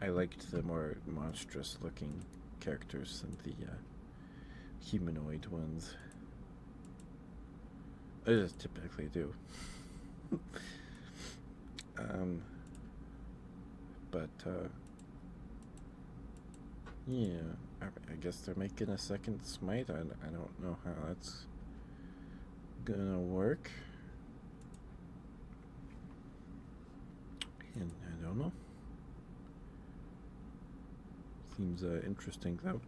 I liked the more monstrous-looking characters than the humanoid ones. I just typically do. Yeah, I guess they're making a second Smite. I don't know how that's gonna work. And I don't know. Seems interesting though.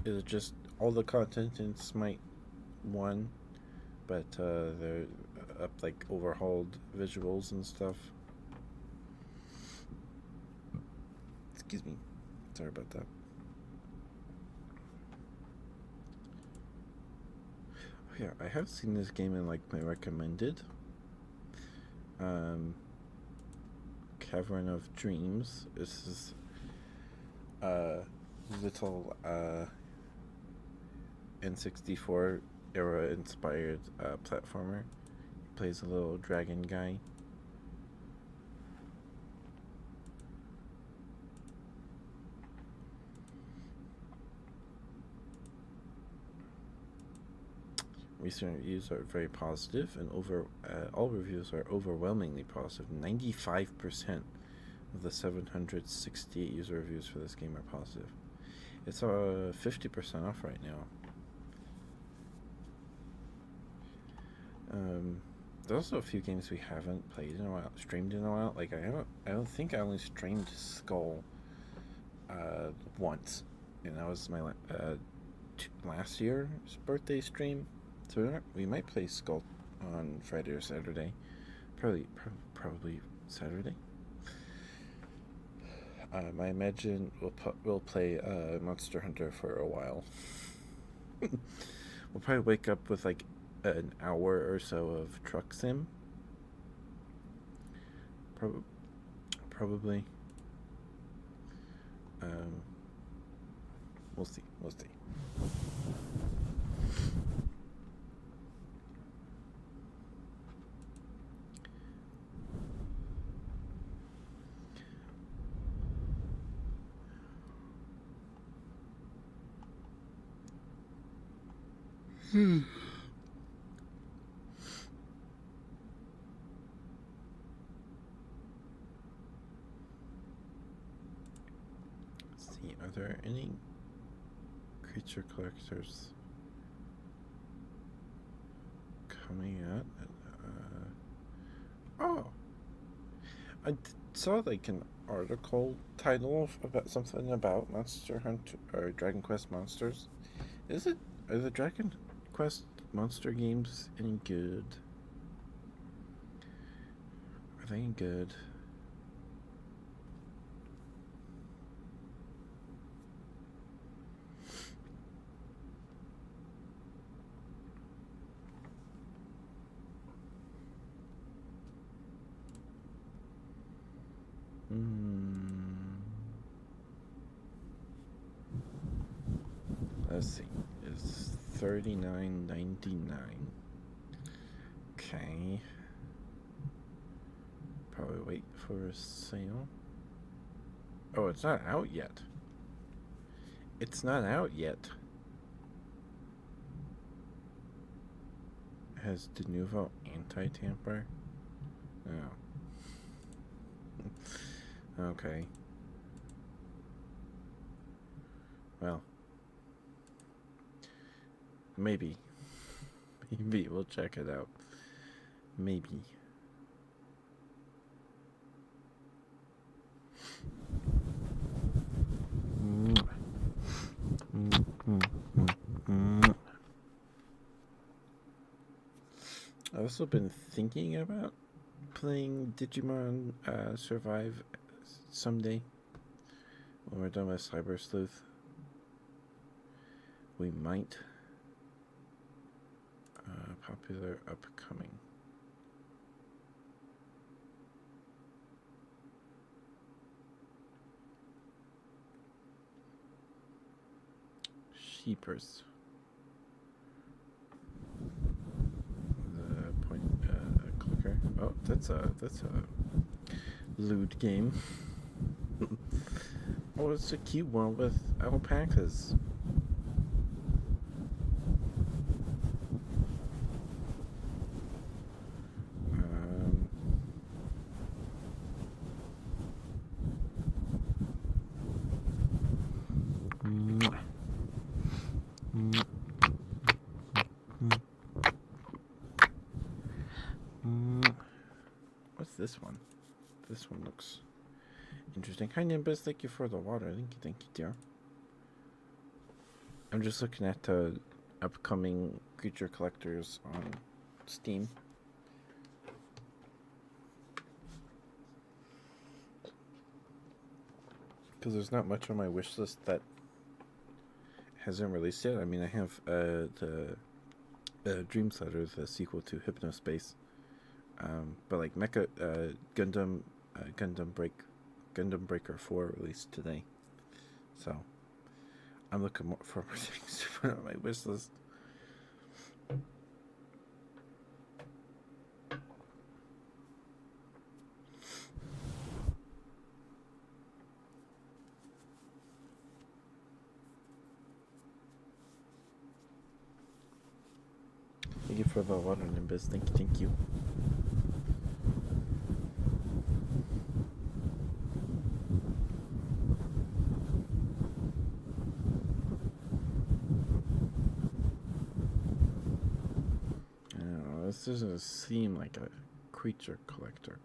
Is it just all the content in Smite 1, but they're up like overhauled visuals and stuff? Excuse me. Sorry about that. Oh, yeah, I have seen this game in like my recommended. Cavern of Dreams. This is little N64 era inspired platformer. He plays a little dragon guy. Recent reviews are very positive, and all reviews are overwhelmingly positive. 95% of the 768 user reviews for this game are positive. It's 50% off right now. There's also a few games we haven't played in a while, streamed in a while. Like I don't think I only streamed Skull once, and that was my last year's birthday stream. So we might play Skull on Friday or Saturday. Probably Saturday. I imagine we'll play Monster Hunter for a while. We'll probably wake up with like an hour or so of Truck Sim. Probably. We'll see. Are there any creature collectors coming out? Oh, I saw like an article title about something about Monster Hunter or Dragon Quest monsters. Is it? Are the Dragon Quest monster games any good? Are they any good? Let's see. It's $39.99. Okay. Probably wait for a sale. Oh, it's not out yet. It's not out yet. Has de novo anti-tamper? Oh. Okay. Well. Maybe. Maybe we'll check it out. Maybe. I've also been thinking about playing Digimon Survive someday when we're done with Cyber Sleuth. We might. Popular upcoming. Sheepers. The point clicker. Oh, that's a lewd game. Oh, it's a cute one with alpacas. What's this one? This one looks interesting. Hi, Nimbus. Thank you for the water. Thank you, dear. I'm just looking at upcoming creature collectors on Steam. Because there's not much on my wish list that hasn't released yet. I mean, I have the Dream Slayer, the sequel to Hypnospace. But like Mecha Gundam Breaker 4 released today. So I'm looking for more things to put on my wish list. Thank you for the water, Nimbus. Thank you. This doesn't seem like a creature collector.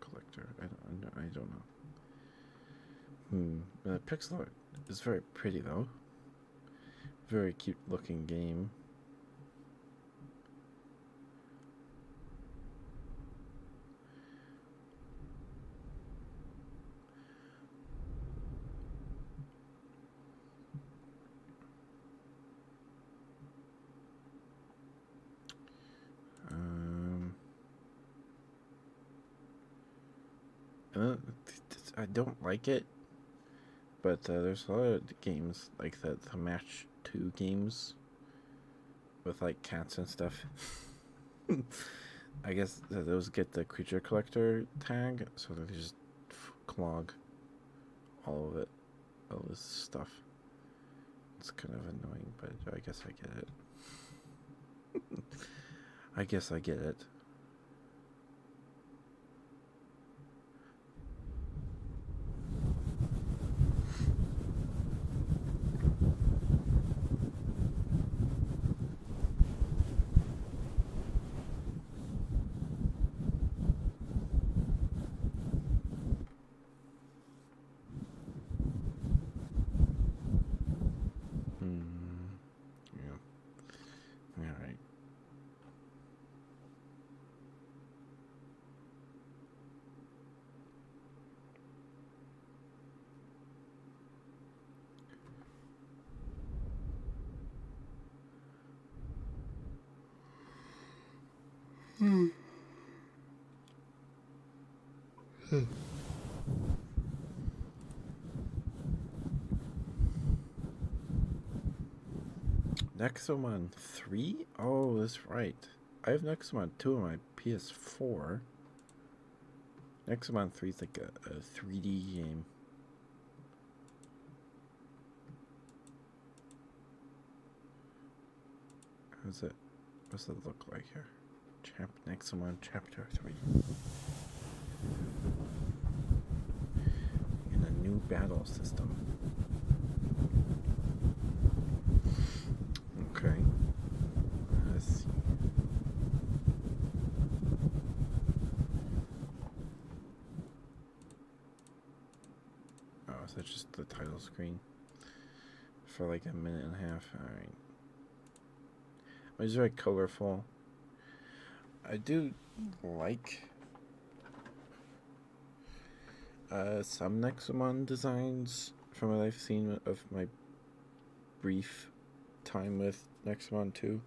I don't know. The pixel art is very pretty though. Very cute looking game. I don't like it, but there's a lot of games like the Match 2 games with like cats and stuff. I guess those get the creature collector tag, so they just clog all of it, all this stuff. It's kind of annoying, but I guess I get it. I guess I get it. Nexomon 3? Oh, that's right. I have Nexomon 2 on my PS4. Nexomon 3 is like a 3D game. What's it look like here? Nexomon Chapter 3. In a new battle system. Okay. Let's see. Oh, is that just the title screen? For like a minute and a half. Alright. It's very colorful. I do like some Nexomon designs from what I've seen of my brief time with Nexomon 2.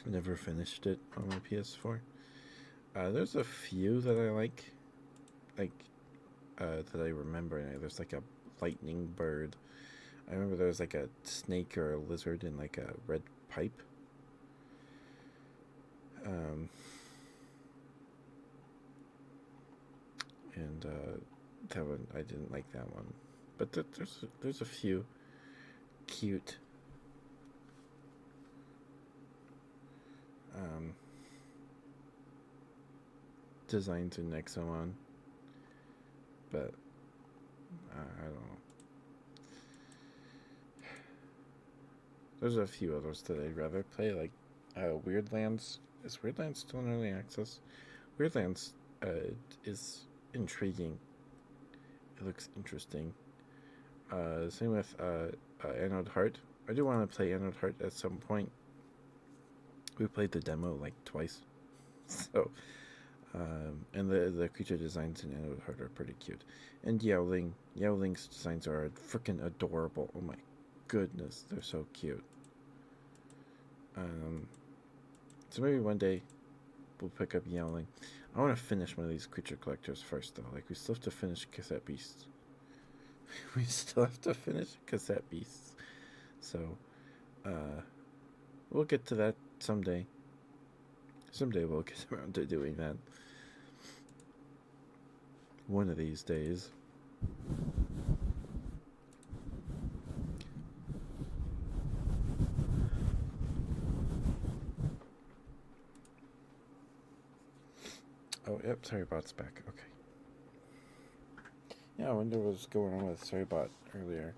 I never finished it on my PS4. There's a few that I like that I remember. There's like a lightning bird. I remember there was like a snake or a lizard in like a red pipe. And that one, I didn't like that one. But there's a few cute designs in Nexomon. But I don't know. There's a few others that I'd rather play, like Weirdlands. Is Weirdlands still in early access? Weirdlands is intriguing. It looks interesting. Same with Anode Heart. I do want to play Anode Heart at some point. We played the demo like twice. So, and the creature designs in Anode Heart are pretty cute. And Yowling. Yowling's designs are freaking adorable. Oh my goodness, they're so cute. So maybe one day we'll pick up Yowling. I want to finish one of these creature collectors first, though. Like, we still have to finish Cassette Beasts. We still have to finish Cassette Beasts. So, we'll get to that someday. Someday we'll get around to doing that. One of these days. Oh, yep, Sorrybot's back. Okay. Yeah, I wonder what was going on with Sorrybot earlier.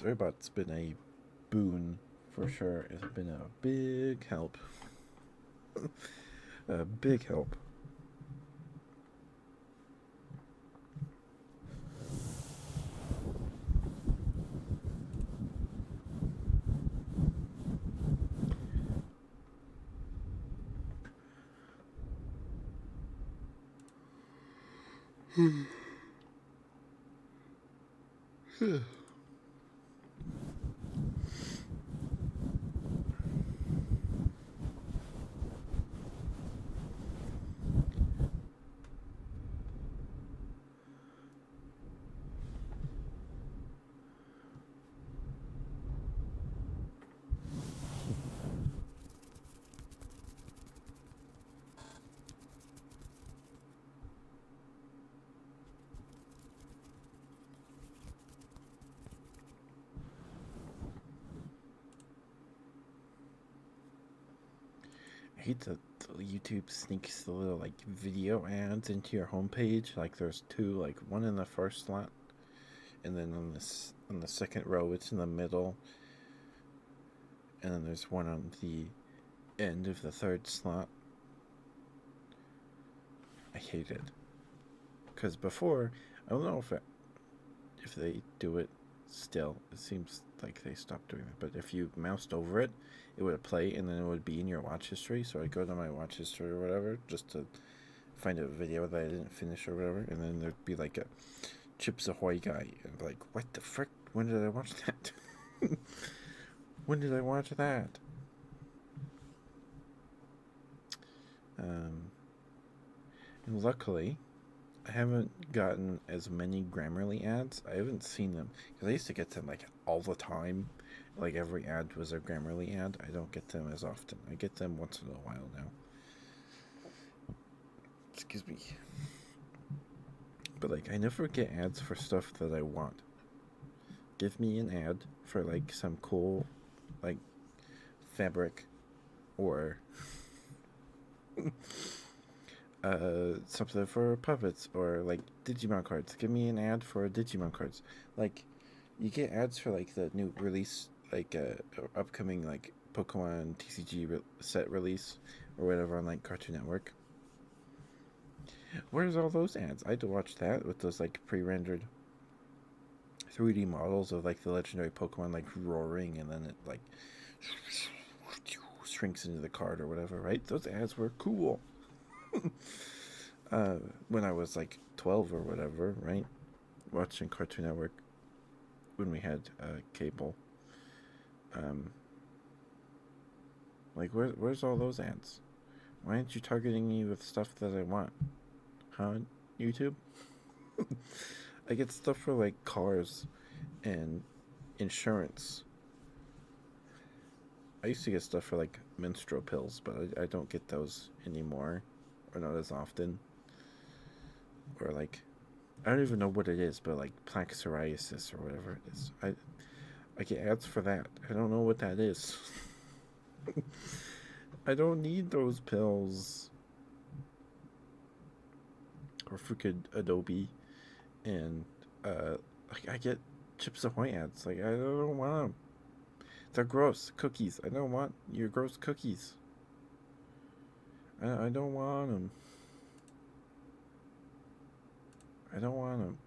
Sorrybot's been a boon for sure. It's been a big help. A big help. I hate that YouTube sneaks the little like video ads into your homepage. Like there's two, like one in the first slot, and then on the second row it's in the middle, and then there's one on the end of the third slot. I hate it because before, I don't know if they do it still. It seems like they stopped doing it. But if you moused over it, it would play and then it would be in your watch history. So I'd go to my watch history or whatever just to find a video that I didn't finish or whatever, and then there'd be like a Chips Ahoy guy. And like, what the frick? When did I watch that? When did I watch that? Um, and luckily, I haven't gotten as many Grammarly ads. I haven't seen them because I used to get them like all the time. Like every ad was a Grammarly ad. I don't get them as often. I get them once in a while now. Excuse me. But like I never get ads for stuff that I want. Give me an ad for like some cool like fabric or something for puppets or like Digimon cards. Give me an ad for Digimon cards. Like you get ads for like the new release, like upcoming like Pokemon TCG set release or whatever on like Cartoon Network. Where's all those ads? I had to watch that with those like pre-rendered 3D models of like the legendary Pokemon like roaring and then it like shrinks into the card or whatever, right? Those ads were cool. uh, when I was like 12 or whatever, right? Watching Cartoon Network when we had cable. Um, like, where's all those ads? Why aren't you targeting me with stuff that I want? Huh? YouTube? I get stuff for like cars and insurance. I used to get stuff for like menstrual pills, but I don't get those anymore, or not as often. Or like, I don't even know what it is, but like plaque psoriasis or whatever it is. I get ads for that. I don't know what that is. I don't need those pills. Or freaking Adobe and like I get Chips Ahoy ads. Like I don't want them. They're gross cookies. I don't want your gross cookies. I don't want them. I don't want them.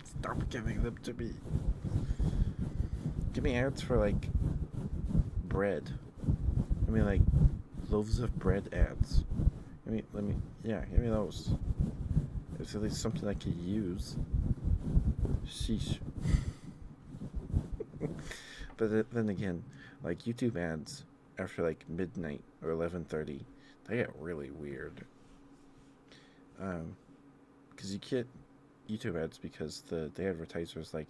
Stop giving them to me. Give me ads for like bread. I mean like loaves of bread ads. Give me those. It's at least something I could use. Sheesh. But then again, like YouTube ads after like midnight or 11:30, they get really weird. Because you get YouTube ads because the advertisers like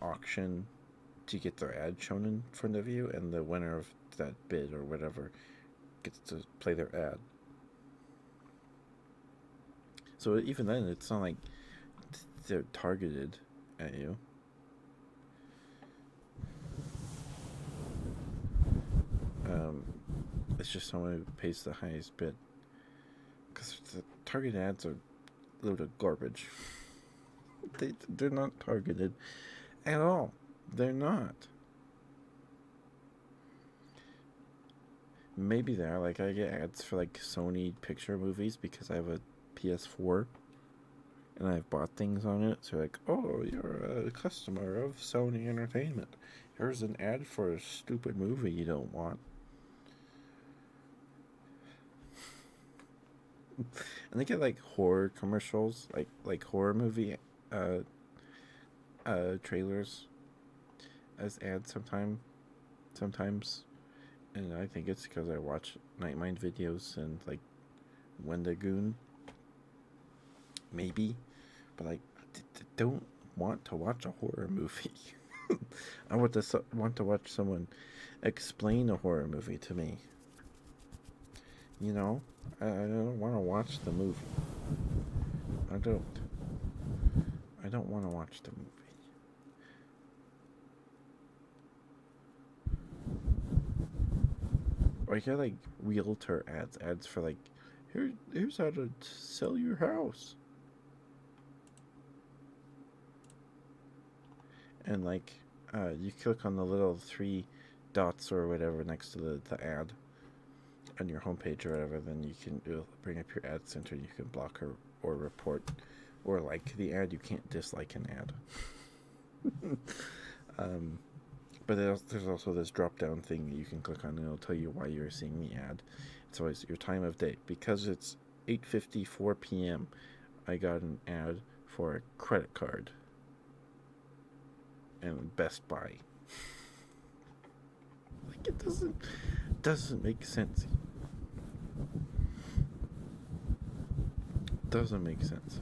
auction to get their ad shown in front of you, and the winner of that bid or whatever gets to play their ad. So even then, it's not like they're targeted at you. Um, it's just someone who pays the highest bid. Because the target ads are a load of garbage. They're not targeted at all. They're not. Maybe they are. Like I get ads for like Sony picture movies because I have a PS4 and I've bought things on it. So like, oh, you're a customer of Sony Entertainment. Here's an ad for a stupid movie you don't want. And they get like horror commercials, like horror movie uh trailers as ads sometimes. And I think it's because I watch Nightmind videos and like Wendigoon, maybe, but like don't want to watch a horror movie. I want to watch someone explain a horror movie to me. You know, I don't want to watch the movie. I don't. I don't want to watch the movie. Or I get like realtor ads for like, here's how to sell your house. And like, you click on the little three dots or whatever next to the ad on your homepage or whatever, then it'll bring up your ad center. You can block or report or like the ad. You can't dislike an ad. But there's also this drop down thing that you can click on and it'll tell you why you're seeing the ad. It's always your time of day. Because it's 8:54 p.m. I got an ad for a credit card and Best Buy. Like, it doesn't make sense. Doesn't make sense.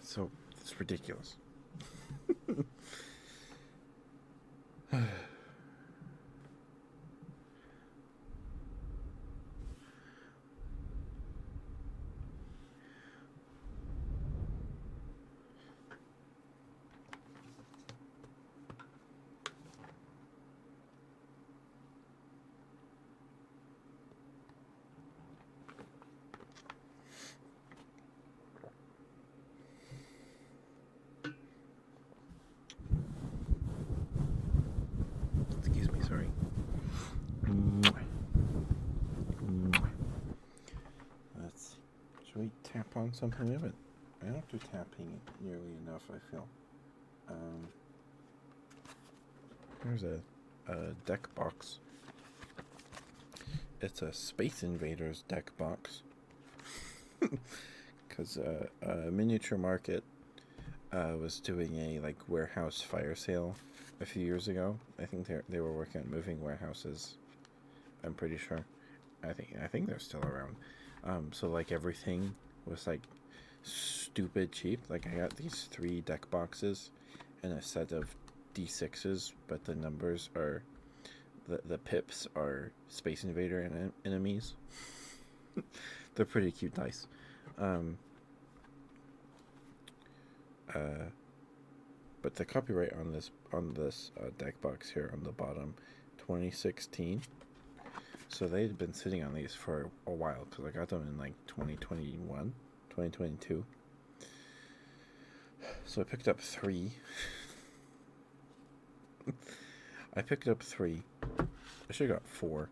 So it's ridiculous. Excuse me, sorry. Let's see. Should we tap on something? I don't do tapping nearly enough, I feel. Here's a deck box. It's a Space Invaders deck box. Because Miniature Market was doing a warehouse fire sale a few years ago. I think they were working on moving warehouses. I'm pretty sure. I think they're still around. So everything was stupid cheap. I got these 3 deck boxes and a set of D6s, but the numbers are the pips are Space Invader enemies. They're pretty cute dice. But the copyright on this deck box here on the bottom, 2016. So they'd been sitting on these for a while because I got them in 2021, 2022. So I picked up 3. I picked up 3. I should have got 4.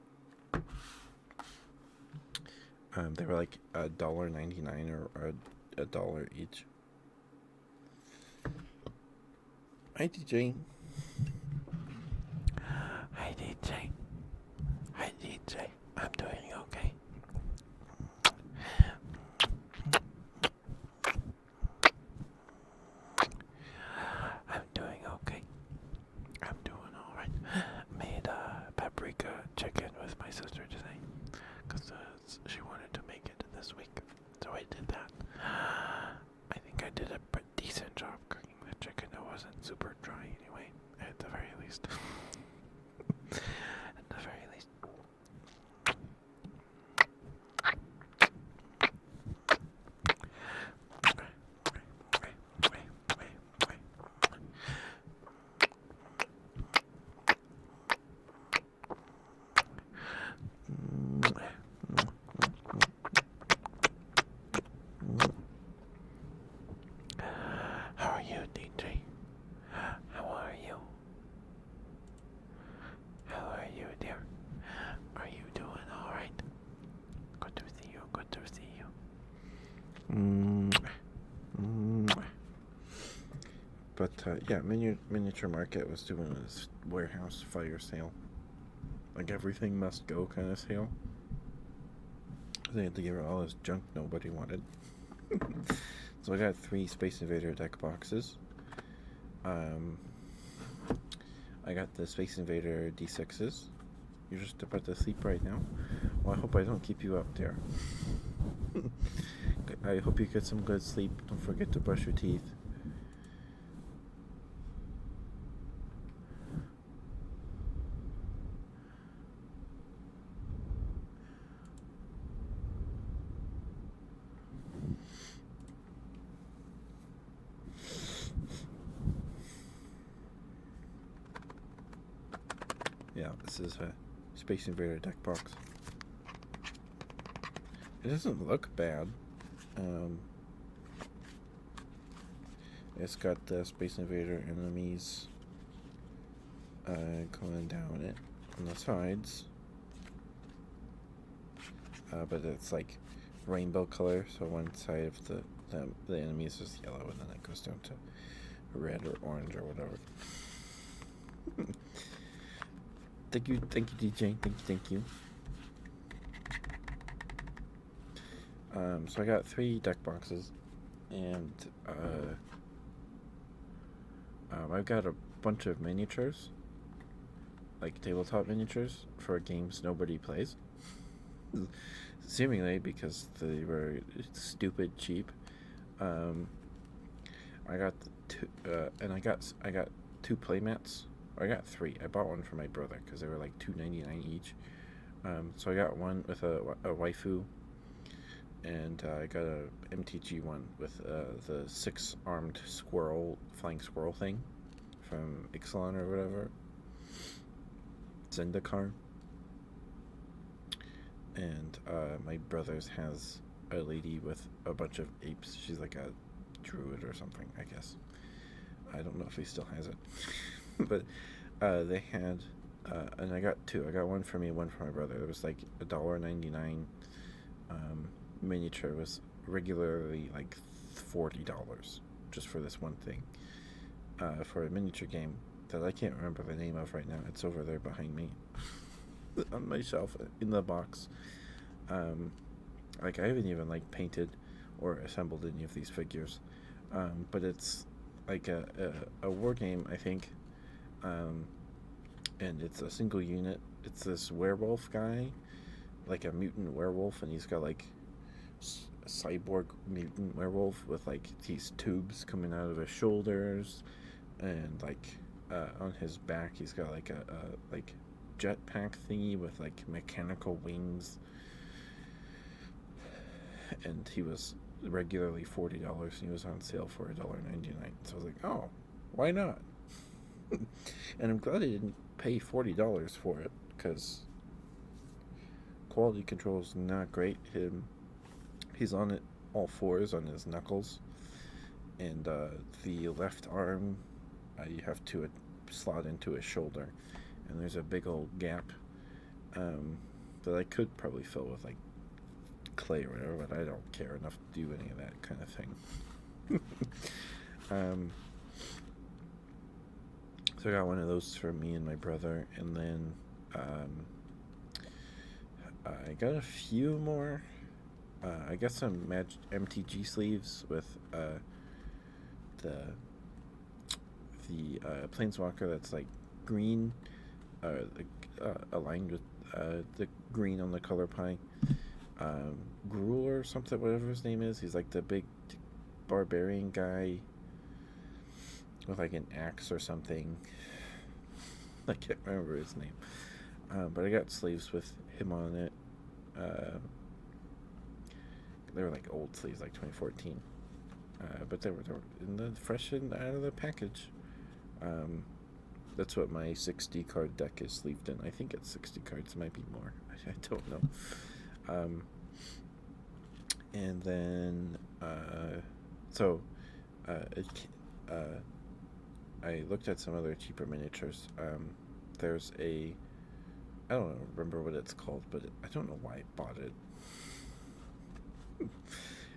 They were $1.99 or $1 each. Hi, DJ. Hi, DJ. Hi, DJ. I'm doing okay. I'm doing okay. I'm doing alright. Made paprika chicken with my sister today because she wanted to make it this week. So I did that. I think I did a pretty decent job cooking the chicken. It wasn't super dry anyway, at the very least. At the very least. How are you, DJ? How are you? How are you, dear? Are you doing alright? Good to see you, good to see you. But yeah, Miniature Market was doing this warehouse fire sale. Everything must go kind of sale. They had to give her all this junk nobody wanted. So I got 3 Space Invader deck boxes. I got the Space Invader D6s. You're just about to sleep right now? Well, I hope I don't keep you up there. I hope you get some good sleep. Don't forget to brush your teeth. Yeah, this is a Space Invader deck box. It doesn't look bad. It's got the Space Invader enemies going down it on the sides. But it's rainbow color, so one side of the enemies is yellow and then it goes down to red or orange or whatever. thank you, DJ. Thank you. So I got 3 deck boxes, and I've got a bunch of miniatures, like tabletop miniatures for games nobody plays. Seemingly because they were stupid cheap. Um, I got and I got 2 playmats. I got 3. I bought one for my brother because they were like $2.99 each. So I got one with a waifu, and I got a MTG one with the 6-armed flying squirrel thing from Ixalan or whatever, Zendikar. And my brother's has a lady with a bunch of apes. She's like a druid or something, I guess. I don't know if he still has it. But they had, and I got 2. I got one for me, one for my brother. It was like $1.99. Miniature was regularly like $40 just for this one thing. For a miniature game that I can't remember the name of right now. It's over there behind me on my shelf in the box. Like I haven't even like painted or assembled any of these figures, but it's like a war game, I think, and it's a single unit. It's this werewolf guy, like a mutant werewolf, and he's got like a cyborg mutant werewolf with like these tubes coming out of his shoulders, and like on his back he's got like a like jetpack thingy with like mechanical wings, and he was regularly $40, and he was on sale for $1.99. So I was like, oh, why not? And I'm glad I didn't pay $40 for it, because quality control is not great. He's on it all fours on his knuckles, and the left arm you have to slot into his shoulder, and there's a big old gap that I could probably fill with like clay or whatever, but I don't care enough to do any of that kind of thing. So I got one of those for me and my brother, and then I got a few more. I got some MTG sleeves with the planeswalker that's like green, aligned with the green on the color pie. Gruul or something, whatever his name is. He's like the big barbarian guy with like an axe or something. I can't remember his name. But I got sleeves with him on it. They were like old sleeves, like 2014. But they were in the fresh and out of the package. That's what my 60 card deck is sleeved in. I think it's 60 cards, it might be more. I don't know. And then I looked at some other cheaper miniatures. There's I don't remember what it's called, but I don't know why I bought it.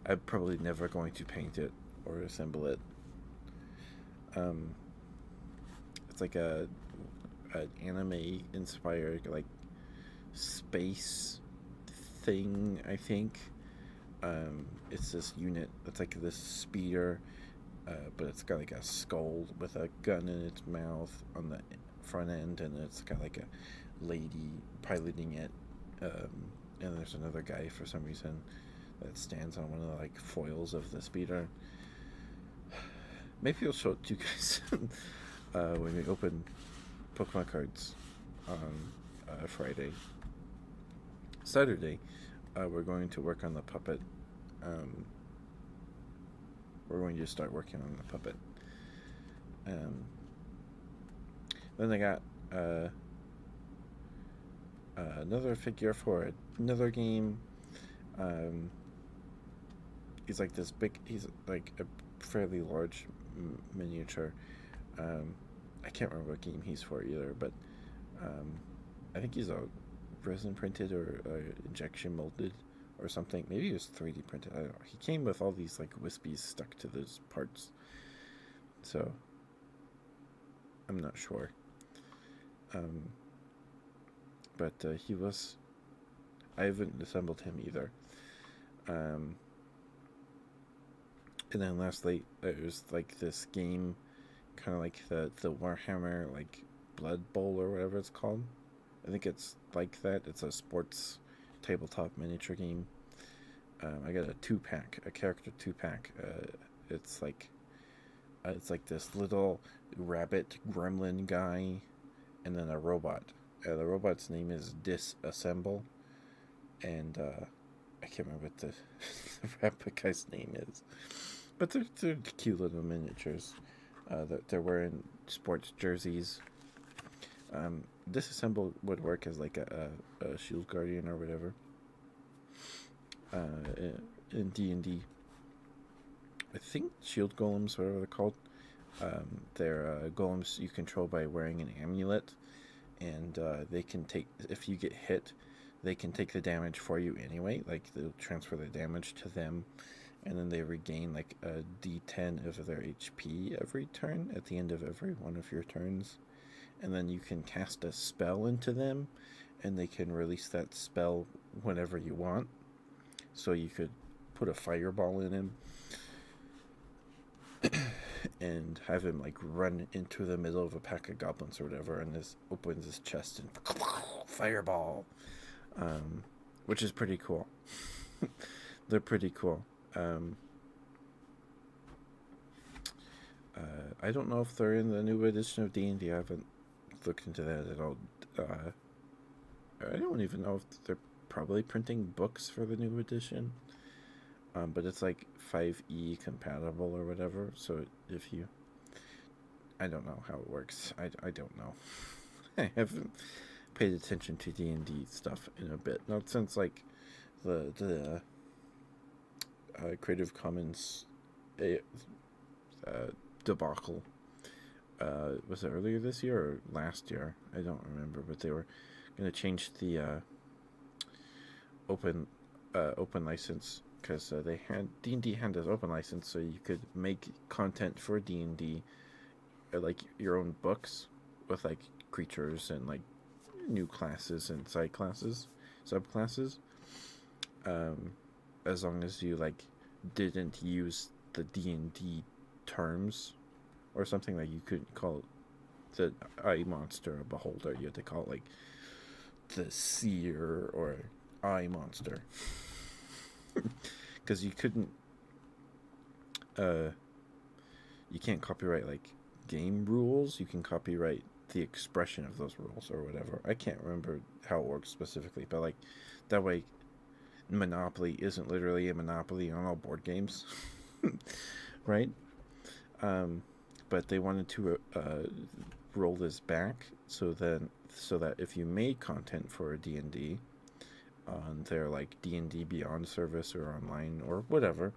I'm probably never going to paint it or assemble it. It's like an anime inspired like space thing, I think. It's this unit that's like this speeder, but it's got like a skull with a gun in its mouth on the front end, and it's got like a lady piloting it, and there's another guy for some reason that stands on one of the like foils of the speeder. Maybe I'll show it to you guys when we open Pokemon cards on Friday. Saturday, we're going to work on the puppet. We're going to start working on the puppet. Then I got another figure for another game. He's like this big. He's like a fairly large miniature. I can't remember what game he's for either, but I think he's a resin printed or injection molded or something. Maybe he was 3D printed. I don't know. He came with all these like wispies stuck to those parts, so I'm not sure. but he was. I haven't assembled him either. Um, and then lastly, there's like this game, kind of like the Warhammer like Blood Bowl or whatever it's called. I think it's like that. It's a sports tabletop miniature game. I got a 2 pack, a character 2 pack. It's like it's like this little rabbit gremlin guy, and then a robot. The robot's name is Disassemble, and I can't remember what the, the rabbit guy's name is, but they're cute little miniatures. They're wearing sports jerseys. Disassemble would work as like a shield guardian or whatever. In D&D, I think shield golems, whatever they're called, they're golems you control by wearing an amulet, and they can take, if you get hit, they can take the damage for you anyway. Like they'll transfer the damage to them, and then they regain like a D10 of their HP every turn at the end of every one of your turns, and then you can cast a spell into them, and they can release that spell whenever you want. So you could put a fireball in him and have him like run into the middle of a pack of goblins or whatever, and this opens his chest and fireball, which is pretty cool. They're pretty cool. I don't know if they're in the new edition of D&D. I haven't looked into that at all. I don't even know if they're probably printing books for the new edition. But it's like 5e compatible or whatever. So if you, I don't know how it works. I don't know. I haven't paid attention to D&D stuff in a bit. Not since like the Creative Commons debacle. Was it earlier this year or last year? I don't remember. But they were going to change the open license, because they had D&D had this open license, so you could make content for D&D, like your own books with like creatures and like new classes and side classes, subclasses, as long as you like didn't use the D&D terms or something. Like you couldn't call the eye monster a beholder. You had to call it like the seer or eye monster, because you couldn't you can't copyright like game rules. You can copyright the expression of those rules or whatever. I can't remember how it works specifically, but like that way Monopoly isn't literally a monopoly on all board games. Right? But they wanted to roll this back so that if you made content for a D&D on their like D&D Beyond service or online or whatever,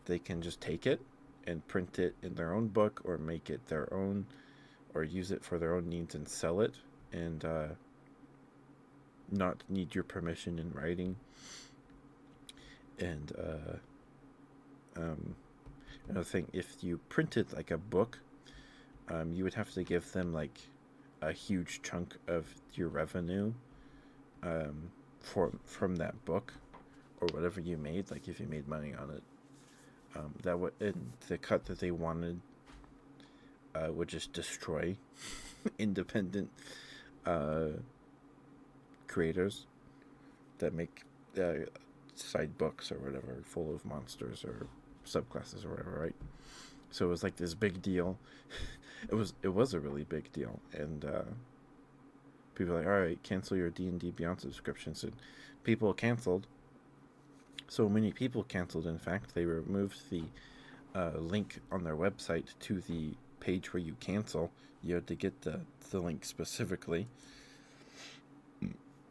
they can just take it and print it in their own book or make it their own or use it for their own needs and sell it, and not need your permission in writing. And another thing, if you printed like a book, you would have to give them like a huge chunk of your revenue from that book or whatever you made. Like if you made money on it, that would, and the cut that they wanted would just destroy independent creators that make side books or whatever full of monsters or subclasses or whatever, right? So it was like this big deal. It was a really big deal, and people were like, all right, cancel your D&D Beyond subscriptions, and people canceled. So many people canceled, in fact, they removed the link on their website to the page where you cancel. You had to get the link specifically.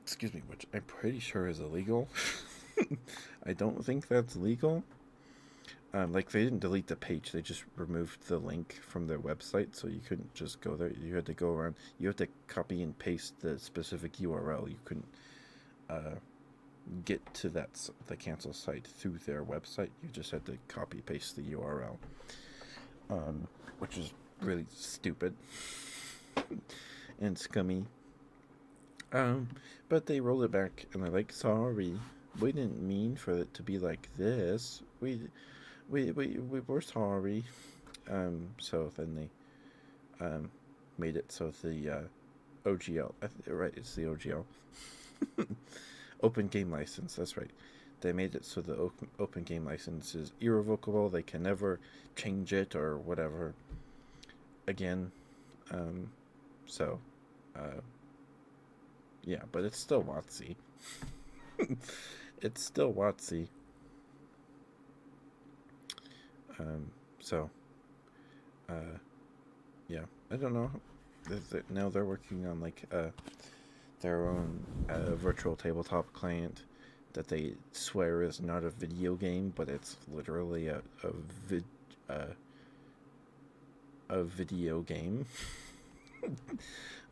Excuse me, which I'm pretty sure is illegal. I don't think that's legal. Like they didn't delete the page, they just removed the link from their website, so you couldn't just go there. You had to go around. You had to copy and paste the specific URL. You couldn't get to the cancel site through their website. You just had to copy paste the URL, which is really stupid and scummy. Um, but they rolled it back, and they're like, "Sorry, we didn't mean for it to be like this. We're sorry." So then they made it so the OGL, right? It's the OGL, Open Game License. That's right. They made it so the open game license is irrevocable. They can never change it or whatever again. Um, so, uh, yeah, but it's still WotC. It's still WotC. Um, so, uh, yeah, I don't know. Now they're working on like their own virtual tabletop client that they swear is not a video game, but it's literally uh, a video game.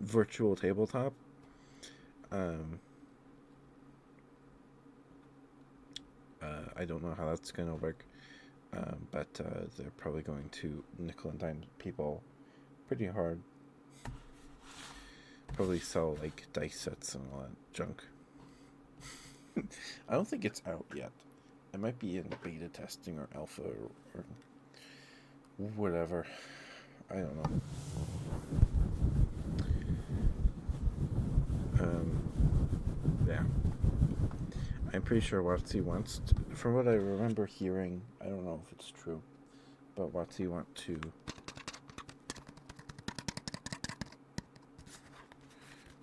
Virtual tabletop. Um, I don't know how that's gonna work, but they're probably going to nickel and dime people pretty hard. Probably sell like dice sets and all that junk. I don't think it's out yet. It might be in beta testing or alpha or whatever. I don't know. Yeah. I'm pretty sure WotC wants to, from what I remember hearing, I don't know if it's true, but WotC want to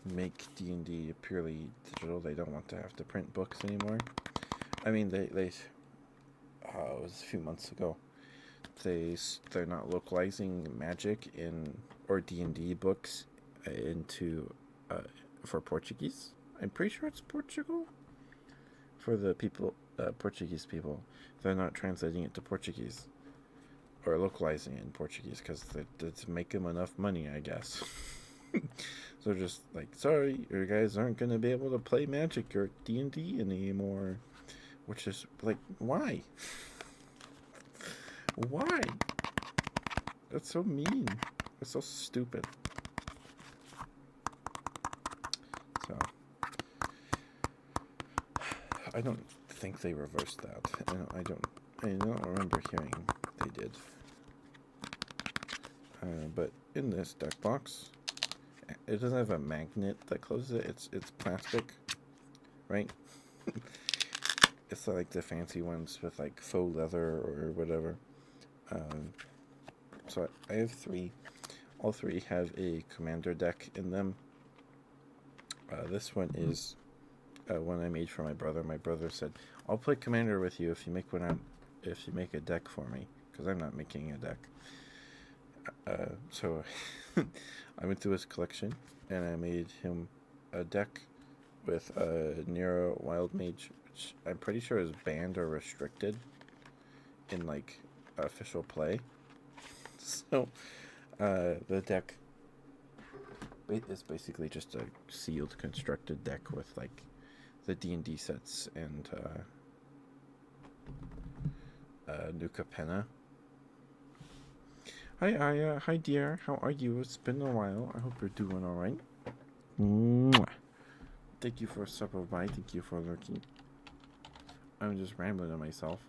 make D&D purely digital. They don't want to have to print books anymore. I mean, they it was a few months ago. They're not localizing Magic in or D&D books into for Portuguese. I'm pretty sure it's Portugal. For the people, Portuguese people, they're not translating it to Portuguese or localizing it in Portuguese because to make them enough money, I guess. So just like, sorry, you guys aren't gonna be able to play Magic or D&D anymore. Which is like, why? Why? That's so mean. That's so stupid. So I don't think they reversed that. I don't remember hearing they did. But in this deck box, it doesn't have a magnet that closes it. It's plastic, right? It's like the fancy ones with like faux leather or whatever. So I have 3. All 3 have a commander deck in them. This one is one I made for my brother. My brother said, "I'll play commander with you if you make a deck for me," because I'm not making a deck. So I went through his collection and I made him a deck with a Nero Wild Mage, which I'm pretty sure is banned or restricted in like official play. So the deck is basically just a sealed constructed deck with like the D&D sets and Nuka Penna. Hi Aya, hi dear, how are you? It's been a while. I hope you're doing alright. Thank you for supper by, thank you for lurking. I'm just rambling to myself.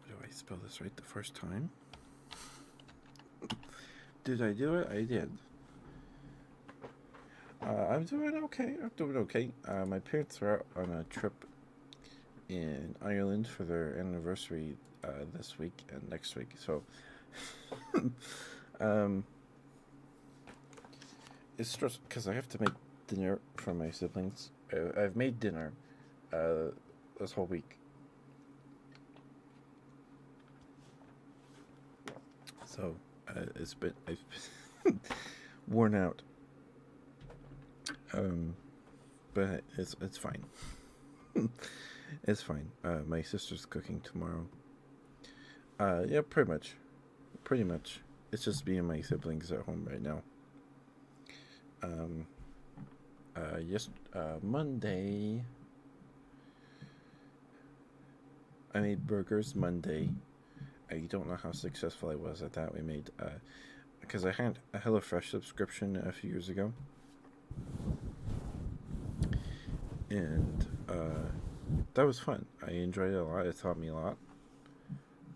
Do I spell this right the first time? Did I do it? I did. I'm doing okay. My parents are out on a trip in Ireland for their anniversary this week and next week. So, it's stressful because I have to make dinner for my siblings. I've made dinner this whole week. So, it's been I've worn out. But it's fine. It's fine. My sister's cooking tomorrow. Yeah, pretty much. It's just me and my siblings at home right now. Monday. I made burgers Monday. I don't know how successful I was at that. We made because I had a HelloFresh subscription a few years ago, and that was fun. I enjoyed it a lot. It taught me a lot.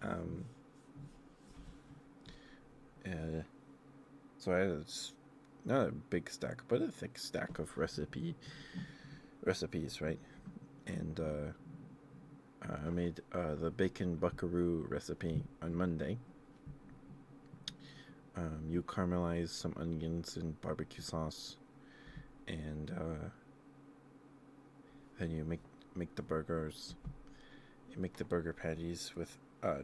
Um, uh, so I had not a big stack, but a thick stack of recipes, right? And I made the bacon buckaroo recipe on Monday. You caramelize some onions in barbecue sauce, and then you make the burgers. You make the burger patties with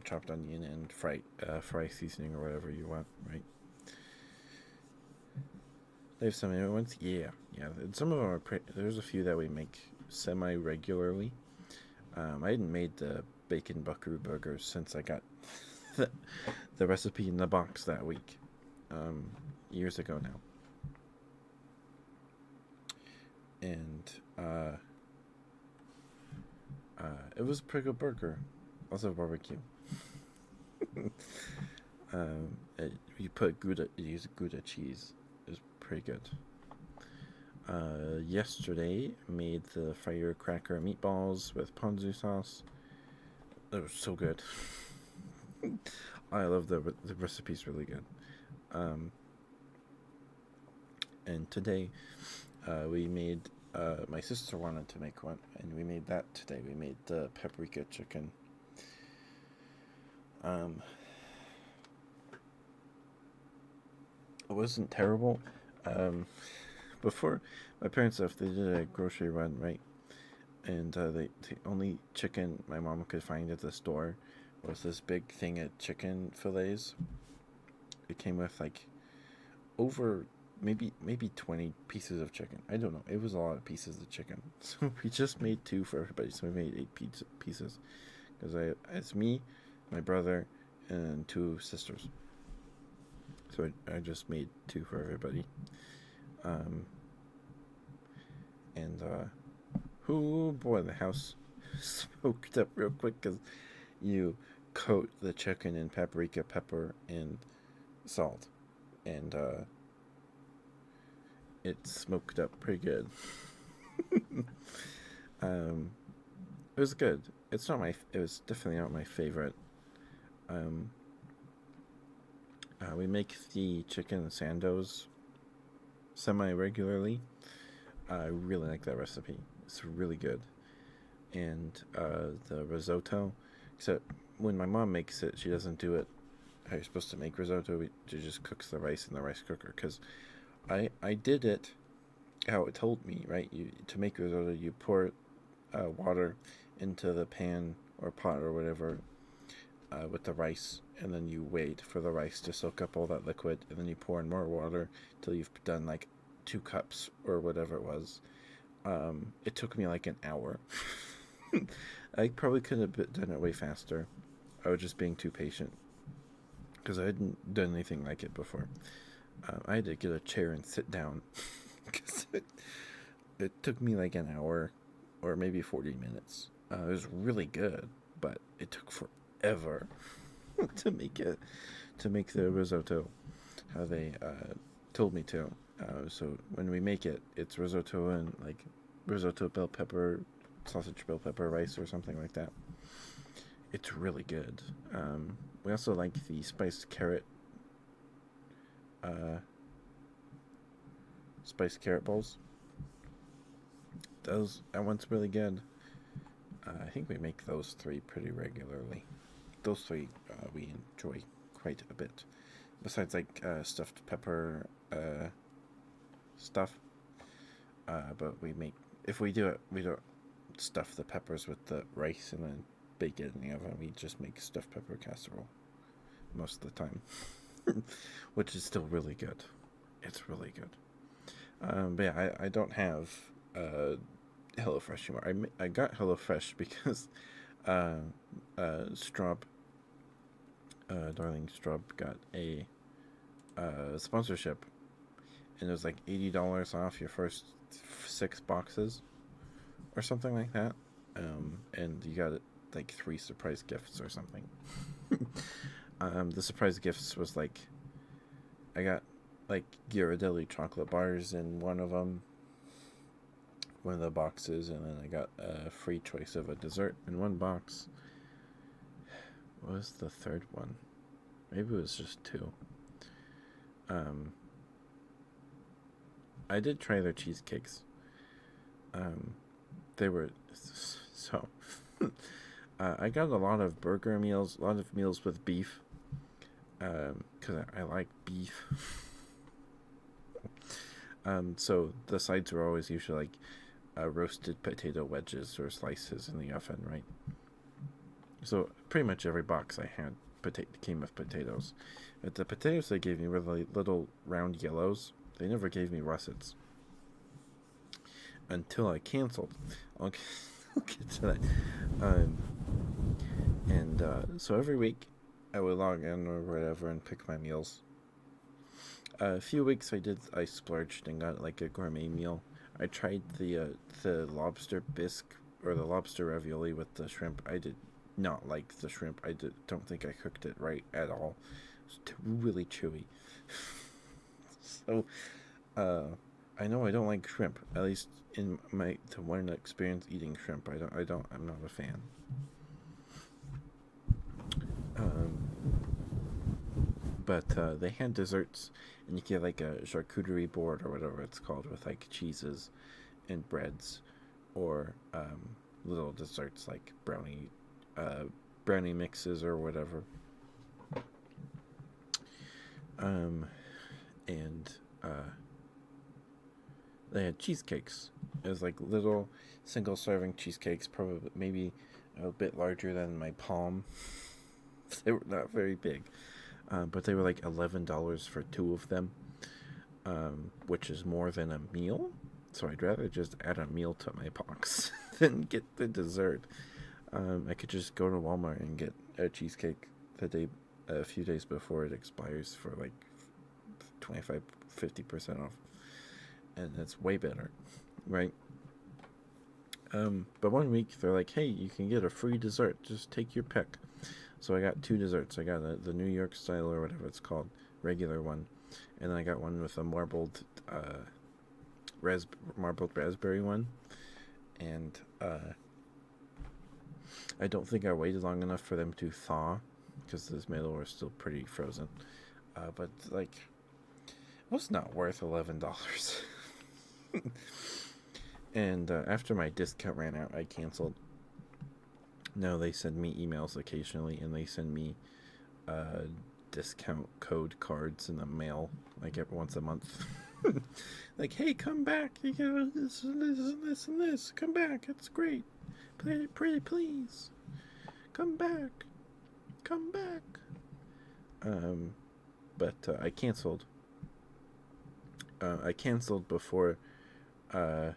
chopped onion and fry seasoning or whatever you want, right? They have some new ones, yeah. And some of them are there's a few that we make semi regularly. I hadn't made the bacon buckaroo burgers since I got the, the recipe in the box that week, years ago now. And it was a pretty good burger. Also barbecue. You use Gouda cheese. It was pretty good. Yesterday made the firecracker meatballs with ponzu sauce. It was so good. I love the recipe's really good. And today we made. My sister wanted to make one, and we made that today. We made the paprika chicken. It wasn't terrible. Before my parents left, they did a grocery run, right? And the only chicken my mom could find at the store was this big thing of chicken fillets. It came with like over maybe 20 pieces of chicken. I don't know. It was a lot of pieces of chicken. So we just made two for everybody. So we made 8 pieces. Because it's me, my brother, and 2 sisters. So I just made 2 for everybody. And oh boy, the house smoked up real quick because you coat the chicken in paprika, pepper, and salt, and it smoked up pretty good. It was good. It's not my. It was definitely not my favorite. We make the chicken sandos semi regularly. I really like that recipe. It's really good. And the risotto, except when my mom makes it, she doesn't do it how you're supposed to make risotto. She just cooks the rice in the rice cooker. Because I did it how it told me, right? To make risotto, you pour water into the pan or pot or whatever with the rice, and then you wait for the rice to soak up all that liquid, and then you pour in more water till you've done like 2 cups or whatever it was. It took me like an hour. I probably could have done it way faster. I was just being too patient because I hadn't done anything like it before. I had to get a chair and sit down because it took me like an hour or maybe 40 minutes. It was really good, but it took forever to make the risotto how they told me to. So when we make it, it's risotto and like risotto bell pepper, sausage bell pepper rice or something like that. It's really good. We also like the spiced carrot balls. That one's really good. I think we make those 3 pretty regularly. Those 3 we enjoy quite a bit. Besides like stuffed pepper stuff. But if we do it, we don't stuff the peppers with the rice and then bake it in the oven. We just make stuffed pepper casserole most of the time, which is still really good. It's really good. But yeah, I don't have HelloFresh anymore. I got HelloFresh because Darling Straub got a sponsorship, and it was like $80 off your first 6 boxes or something like that. And you got like 3 surprise gifts or something. The surprise gifts was like I got like Ghirardelli chocolate bars in one of the boxes, and then I got a free choice of a dessert in one box. What was the third one? Maybe it was just two. Um, I did try their cheesecakes. Um, they were so. I got a lot of burger meals, a lot of meals with beef, because I like beef. So the sides were always usually like roasted potato wedges or slices in the oven, right? So pretty much every box I had came with potatoes. But the potatoes they gave me were the little round yellows. They never gave me russets until I canceled. I'll get, I'll get to that. Um, and so every week I would log in or whatever and pick my meals. A few weeks I splurged and got like a gourmet meal. I tried the lobster bisque or the lobster ravioli with the shrimp. I did not like the shrimp. Don't think I cooked it right at all. It was really chewy. So uh, I know I don't like shrimp. At least in my the one experience eating shrimp, I'm not a fan. Um, but they had desserts, and you get like a charcuterie board or whatever it's called with like cheeses and breads, or little desserts like uh, brownie mixes or whatever. Um, and they had cheesecakes. It was like little single serving cheesecakes, probably maybe a bit larger than my palm. They were not very big, but they were like $11 for two of them, which is more than a meal. So I'd rather just add a meal to my box than get the dessert. I could just go to Walmart and get a cheesecake a few days before it expires for like 25-50% off, and that's way better, right? But one week they're like, "Hey, you can get a free dessert. Just take your pick." So I got two desserts. I got the New York style or whatever it's called, regular one, and then I got one with a marbled raspberry one, and I don't think I waited long enough for them to thaw because this middle were still pretty frozen. But like, it was not worth $11. And after my discount ran out, I canceled. No, they send me emails occasionally, and they send me uh, discount code cards in the mail like every once a month. Like, hey, come back! You get this and this and this and this. Come back! It's great. Pretty please, come back, come back. Um, but I canceled. I canceled before. Uh,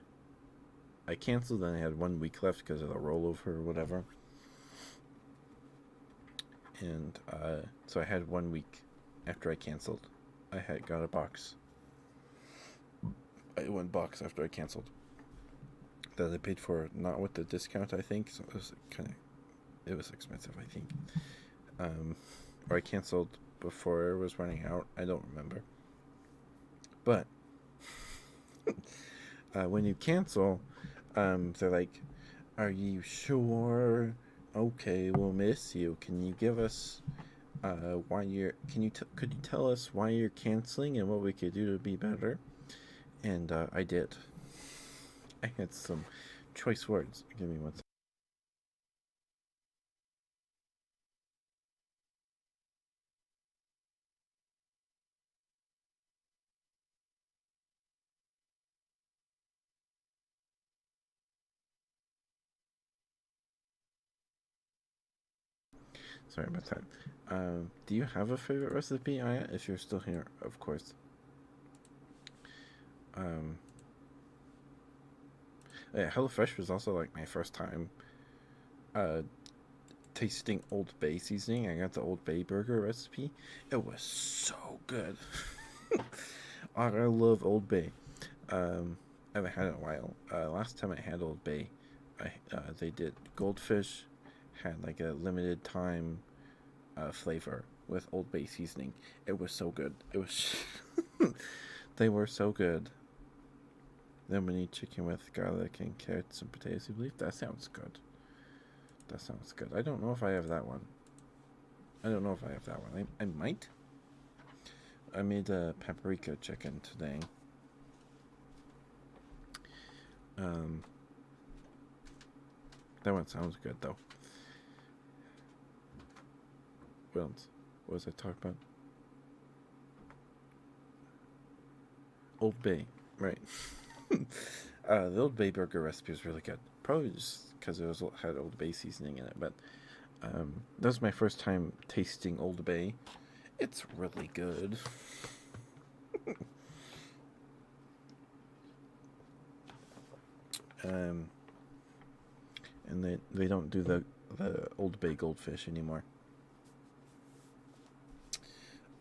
I canceled, and I had 1 week left because of the rollover or whatever. And so I had 1 week after I canceled. I had got a box. I had one box after I canceled that I paid for, not with the discount, I think. So it was expensive, I think. Or I canceled before it was running out. I don't remember. But when you cancel, they're like, "Are you sure? Okay, we'll miss you. Can you give us why you're? Could you tell us why you're canceling and what we could do to be better?" And I did. I had some choice words. Give me one second. Sorry about that. Do you have a favorite recipe, Aya? If you're still here, of course. Um, yeah, HelloFresh was also like my first time uh, tasting Old Bay seasoning. I got the Old Bay burger recipe. It was so good. I love Old Bay. I haven't had it in a while. Last time I had Old Bay, they did Goldfish, had like a limited time flavor with Old Bay seasoning. It was so good. It was. They were so good. Lemony chicken with garlic and carrots and potatoes. You believe that sounds good. That sounds good. I don't know if I have that one. I don't know if I have that one. I might. I made a paprika chicken today. That one sounds good though. What else? What was I talking about? Old Bay, right? The Old Bay burger recipe was really good. Probably just because it had Old Bay seasoning in it. But that was my first time tasting Old Bay. It's really good. And they don't do the Old Bay goldfish anymore.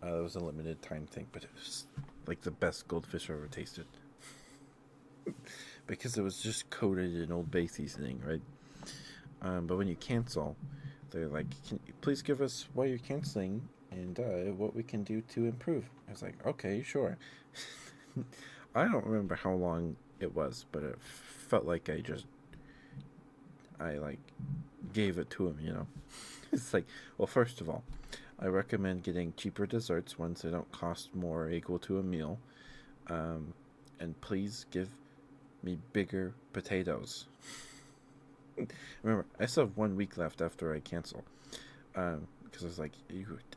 It was a limited time thing, but it was like the best goldfish I ever tasted. Because it was just coated in Old Bay seasoning, right? But when you cancel, they're like, can you please give us why you're canceling and what we can do to improve. I was like, okay, sure. I don't remember how long it was, but it felt like I like gave it to him, you know. It's like, well, first of all, I recommend getting cheaper desserts, ones that don't cost more or equal to a meal. And please give me bigger potatoes. Remember, I still have 1 week left after I cancel. Because I was like,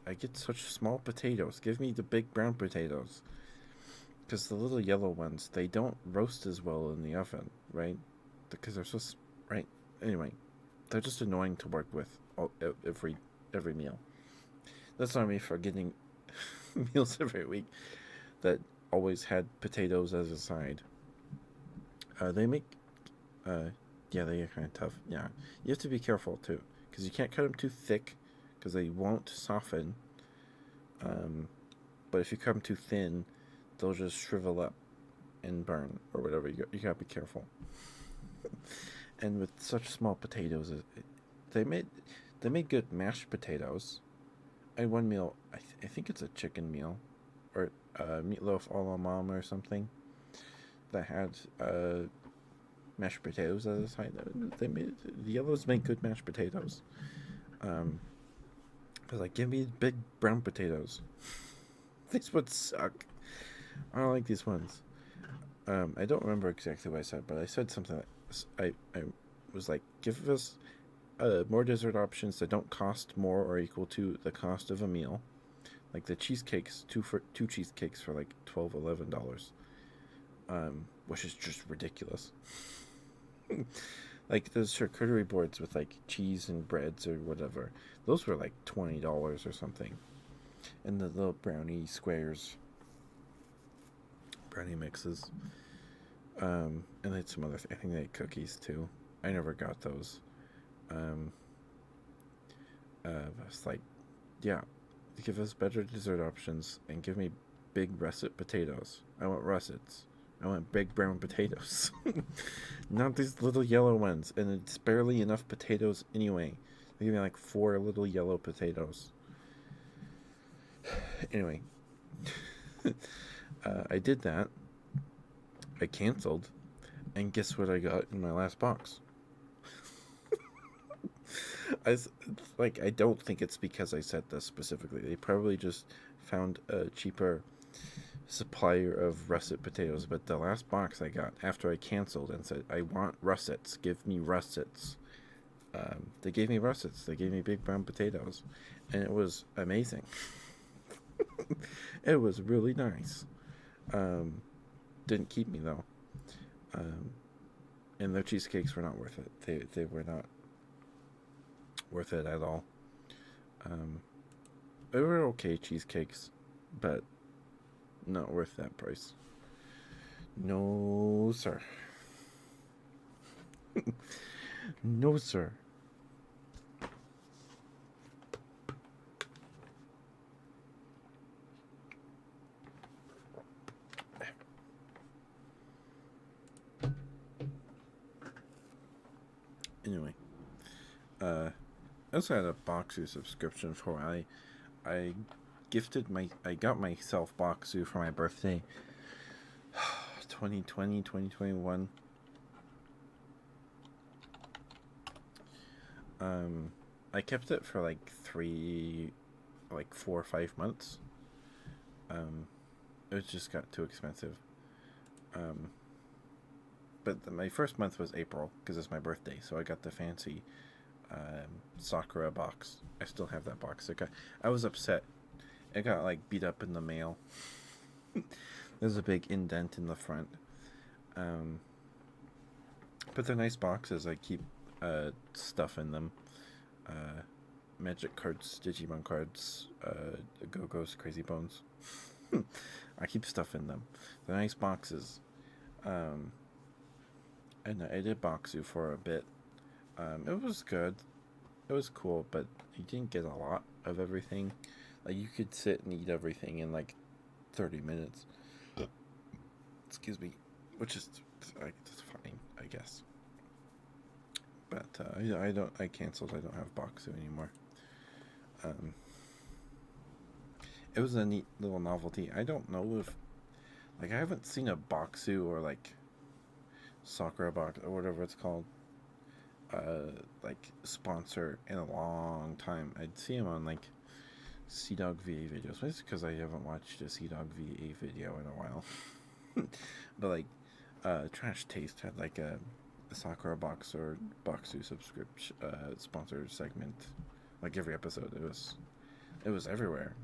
I get such small potatoes. Give me the big brown potatoes. Because the little yellow ones, they don't roast as well in the oven, right? Because they're so, right? Anyway, they're just annoying to work with every meal. That's not me for getting meals every week that always had potatoes as a side. They make, yeah, they are kind of tough. Yeah, you have to be careful too, because you can't cut them too thick, because they won't soften. But if you cut them too thin, they'll just shrivel up and burn or whatever. You gotta be careful. And with such small potatoes, they made good mashed potatoes. I had one meal. I think it's a chicken meal, or meatloaf a la mom or something, that had mashed potatoes as a side. The yellows make good mashed potatoes. But like, give me big brown potatoes. These would suck. I don't like these ones. I don't remember exactly what I said, but I said something like, I was like, give us more dessert options that don't cost more or equal to the cost of a meal. Like the cheesecakes, two cheesecakes for like $12-11, which is just ridiculous. Like those charcuterie boards with like cheese and breads or whatever, those were like $20 or something. And the little brownie squares, brownie mixes, and they had some other. I think they had cookies too. I never got those. It's like, yeah, give us better dessert options and give me big russet potatoes. I want russets. I want big brown potatoes. Not these little yellow ones. And it's barely enough potatoes anyway. They give me like 4 little yellow potatoes. Anyway, I did that. I canceled. And guess what I got in my last box? I don't think it's because I said this specifically. They probably just found a cheaper supplier of russet potatoes. But the last box I got after I canceled and said, I want russets, give me russets. They gave me russets. They gave me big brown potatoes. And it was amazing. It was really nice. Didn't keep me though. And their cheesecakes were not worth it. They were not worth it at all. They were okay cheesecakes, but not worth that price. No, sir. No, sir. Anyway, also had a Boxu subscription for a while. I got myself Boxu for my birthday. 2020, 2021. I kept it for like 4 or 5 months. It just got too expensive. But my first month was April because it's my birthday, so I got the fancy Sakura box. I still have that box. I was upset. It got like beat up in the mail. There's a big indent in the front. But they're nice boxes. I keep stuff in them. Magic cards, Digimon cards, Go-Go's, Crazy Bones. I keep stuff in them. They're nice boxes. And I did Boxu for a bit. It was good. It was cool, but you didn't get a lot of everything. Like, you could sit and eat everything in like 30 minutes. Excuse me. Which is that's fine, I guess. But I canceled. I don't have Boxu anymore. It was a neat little novelty. I don't know if, like, I haven't seen a Boxu or like Sakura box or whatever it's called, like sponsor in a long time. I'd see him on like CDawg VA videos. Maybe it's because I haven't watched a CDawg VA video in a while. But like, Trash Taste had like a Sakura box or Boxu subscription sponsored segment, like every episode. It was everywhere.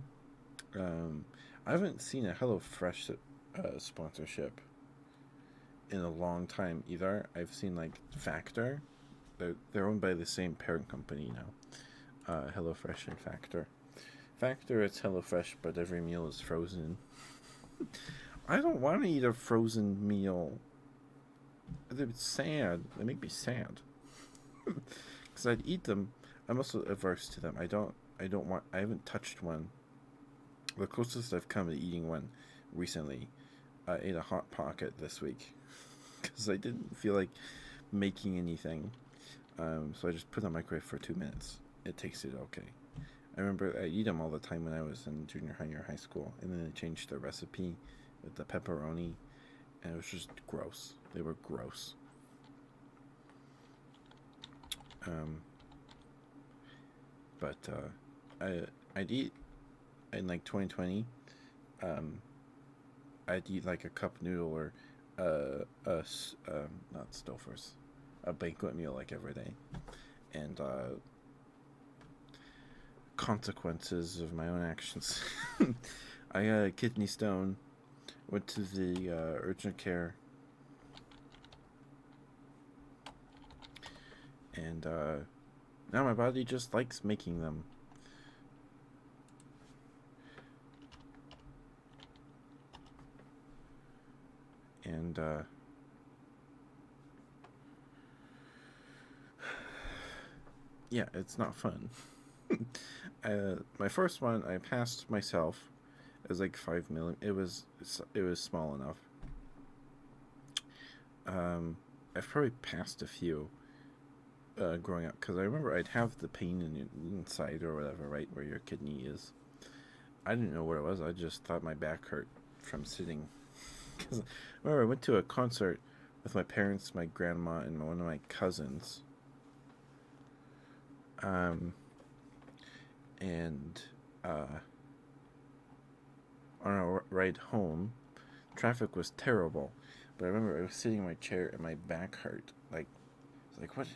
I haven't seen a HelloFresh sponsorship in a long time either. I've seen like Factor. They're owned by the same parent company now. HelloFresh and Factor. Factor, it's HelloFresh, but every meal is frozen. I don't want to eat a frozen meal. It's sad. They make me sad. Because I'd eat them. I'm also averse to them. I haven't touched one. The closest I've come to eating one recently, I ate a Hot Pocket this week. Because I didn't feel like making anything. So I just put it in the microwave for 2 minutes. It tasted okay. I remember I eat them all the time when I was in junior high or high school. And then they changed the recipe with the pepperoni. And it was just gross. They were gross. But I'd eat in like 2020. I'd eat like a cup noodle or not Stouffer's, a banquet meal like every day, and consequences of my own actions. I got a kidney stone. Went to the urgent care, and now my body just likes making them. And yeah, it's not fun. My first one, I passed myself. It was like 5 million. It was small enough. I've probably passed a few growing up because I remember I'd have the pain inside or whatever, right where your kidney is. I didn't know what it was. I just thought my back hurt from sitting. Because I remember I went to a concert with my parents, my grandma, and one of my cousins. And on our ride home, traffic was terrible. But I remember I was sitting in my chair and my back hurt. Like, it's like, what?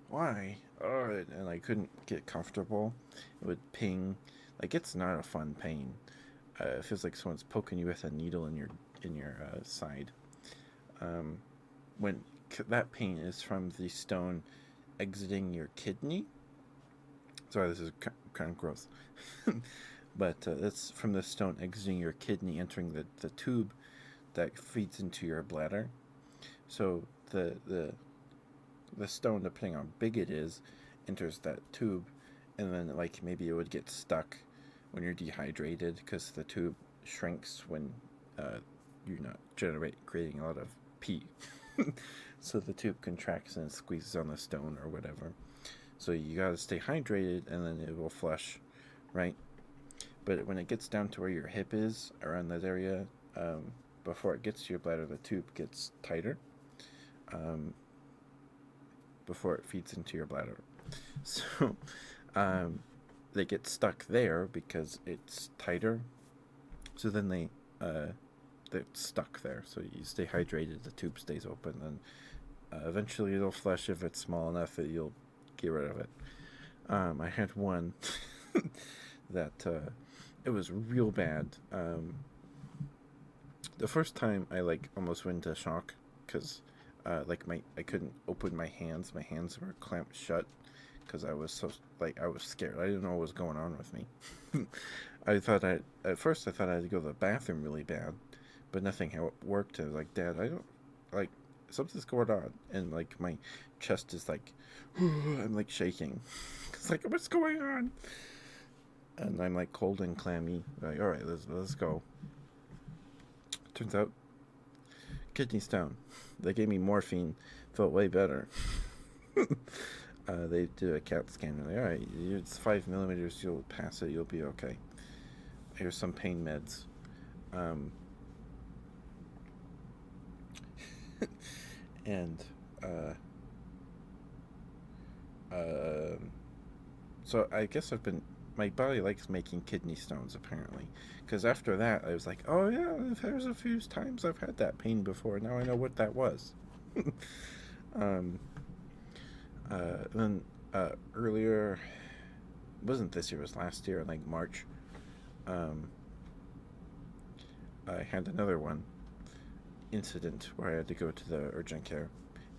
Why? Oh, and I couldn't get comfortable. It would ping. Like, it's not a fun pain. It feels like someone's poking you with a needle in your side. When that pain is from the stone exiting your kidney. Sorry, this is kind of gross. But that's from the stone exiting your kidney, entering the tube that feeds into your bladder. So the stone, depending on how big it is, enters that tube, and then like maybe it would get stuck when you're dehydrated because the tube shrinks when you're not creating a lot of pee. So the tube contracts and squeezes on the stone or whatever. So you gotta stay hydrated, and then it will flush, right? But when it gets down to where your hip is, around that area, before it gets to your bladder, the tube gets tighter um, before it feeds into your bladder. So um, they get stuck there because it's tighter. So then they're stuck there. So you stay hydrated, the tube stays open, and eventually it'll flush if it's small enough that you'll get rid of it. I had one that it was real bad. The first time I like almost went into shock because like I couldn't open my hands. My hands were clamped shut because I was so like I was scared. I didn't know what was going on with me. At first I thought I had to go to the bathroom really bad, but nothing worked. I was like, Dad, I don't like something's going on, and like my chest is like I'm like shaking. It's like what's going on? And I'm like cold and clammy. Like, all right, let's go. Turns out kidney stone. They gave me morphine. Felt way better. They did a CAT scan. And all right, it's 5 millimeters. You'll pass it. You'll be okay. Here's some pain meds. Um, and uh, so I guess my body likes making kidney stones apparently, because after that I was like, oh yeah, there's a few times I've had that pain before. Now I know what that was. um, then earlier, wasn't this year? It was last year, like March. Um, I had another incident where I had to go to the urgent care,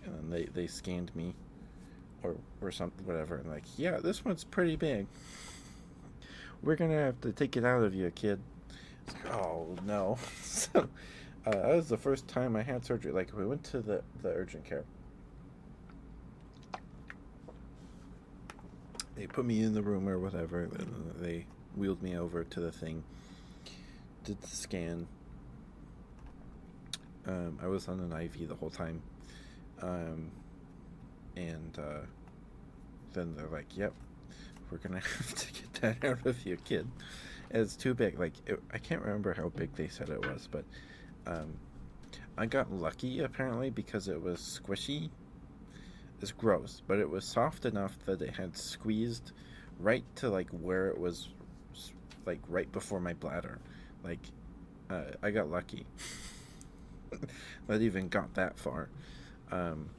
and then they scanned me or something, whatever, and like, yeah, this one's pretty big. We're gonna have to take it out of you, kid. It's like, oh no. So that was the first time I had surgery. Like we went to the urgent care. They put me in the room or whatever. And they wheeled me over to the thing. Did the scan. I was on an IV the whole time. And then they're like, yep, we're gonna have to get that out of you, kid. It's too big. Like I can't remember how big they said it was, but I got lucky apparently because it was squishy. It's gross, but it was soft enough that it had squeezed right to like where it was, like right before my bladder. Like I got lucky. That even got that far. Um,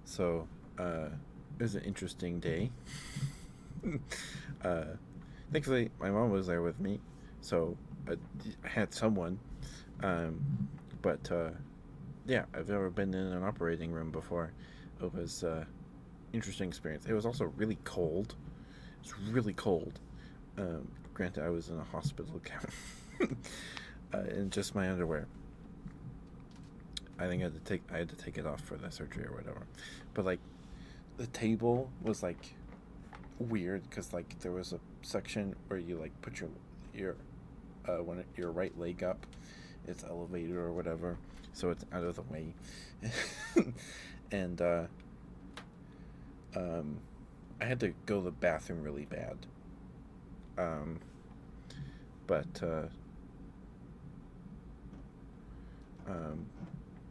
so it was an interesting day. uh, Thankfully, my mom was there with me, so I had someone. But yeah, I've never been in an operating room before. It was interesting experience. It was also really cold. It's really cold. Granted, I was in a hospital gown in just my underwear. I think I had to take it off for the surgery or whatever. But like, the table was like weird because like there was a section where you like put your your right leg up, it's elevated or whatever, so it's out of the way. And I had to go to the bathroom really bad. Um, but um,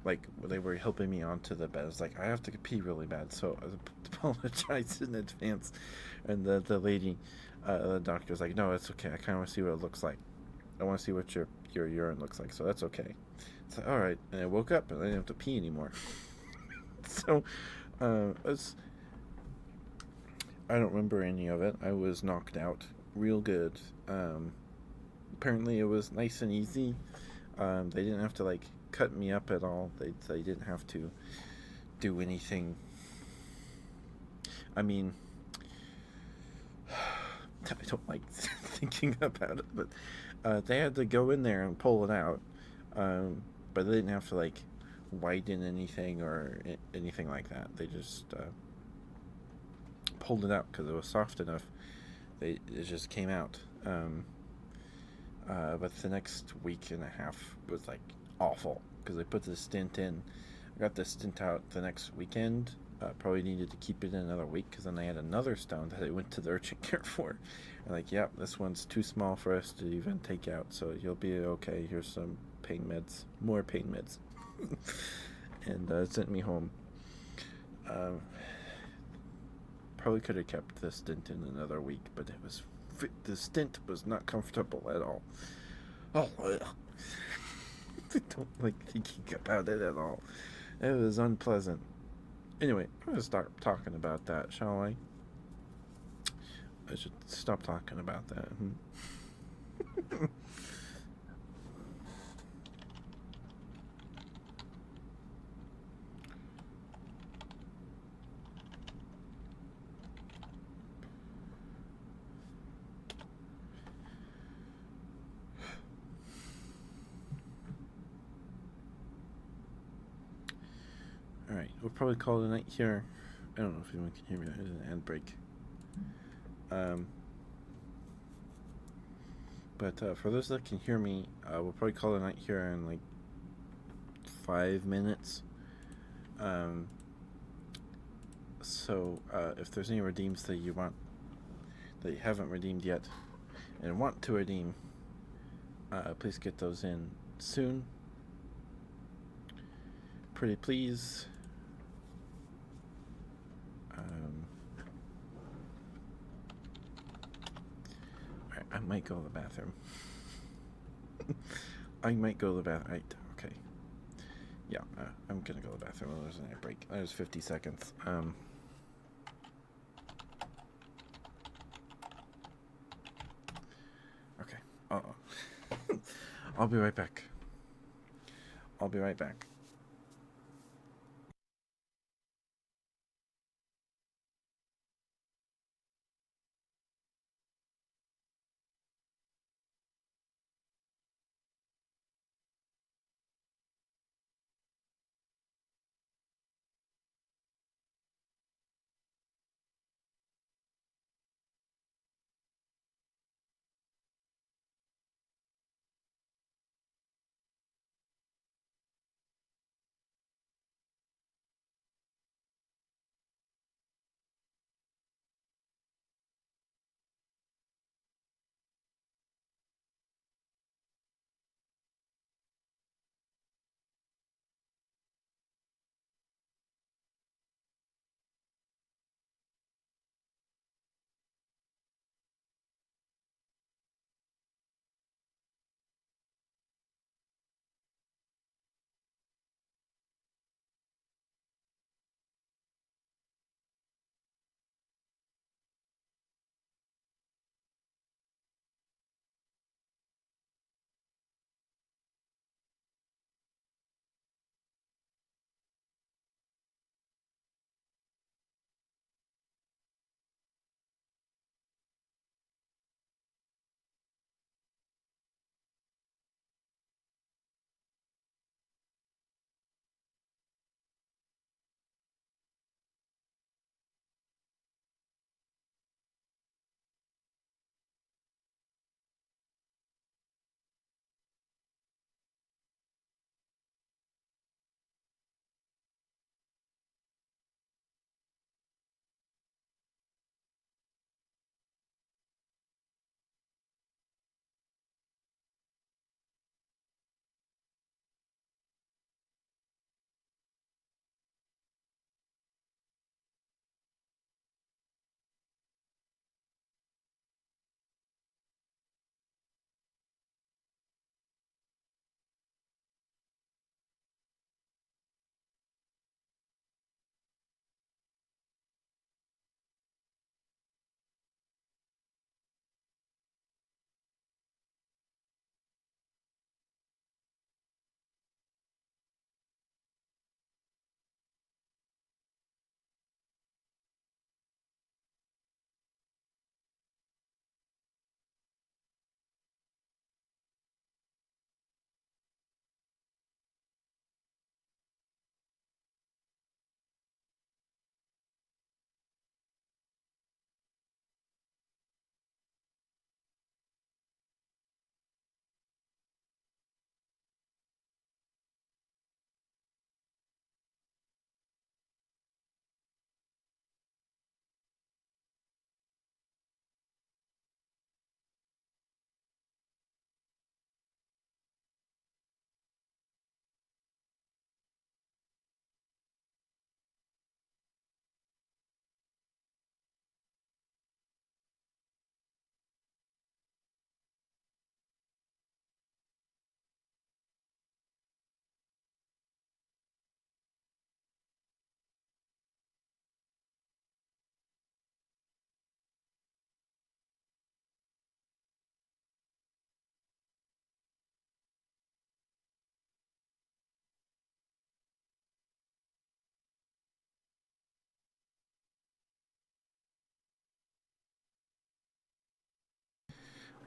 like they were helping me onto the bed. I was like, I have to pee really bad, so I apologized in advance. And the lady, the doctor was like, no, it's okay. I kind of want to see what it looks like. I want to see what your urine looks like, so that's okay. It's like, all right. And I woke up and I didn't have to pee anymore. So I don't remember any of it. I was knocked out real good. Apparently it was nice and easy. They didn't have to like cut me up at all. They didn't have to do anything. I mean, I don't like thinking about it, but they had to go in there and pull it out. But they didn't have to like widen anything or anything like that. They just pulled it out because it was soft enough. It just came out. But the next week and a half was like awful because they put the stint in. I got the stint out the next weekend, Probably needed to keep it in another week because then I had another stone that I went to the urgent care for. And like, yep, this one's too small for us to even take out, so you'll be okay. Here's some pain meds, more pain meds, and sent me home. Um, Probably could have kept the stint in another week, but the stint was not comfortable at all. Oh, I don't like thinking about it at all. It was unpleasant. Anyway, I'm gonna start talking about that, shall I? I should stop talking about that. Alright, we'll probably call it a night here. I don't know if anyone can hear me. There's an ad break. But for those that can hear me, we'll probably call it a night here in like 5 minutes. Um, so if there's any redeems that you want, that you haven't redeemed yet, and want to redeem, please get those in soon. Pretty please. I might go to the bathroom. I might go to the bathroom. Okay. Yeah, I'm gonna go to the bathroom. There's an ad break. There's 50 seconds. Okay. I'll be right back. I'll be right back.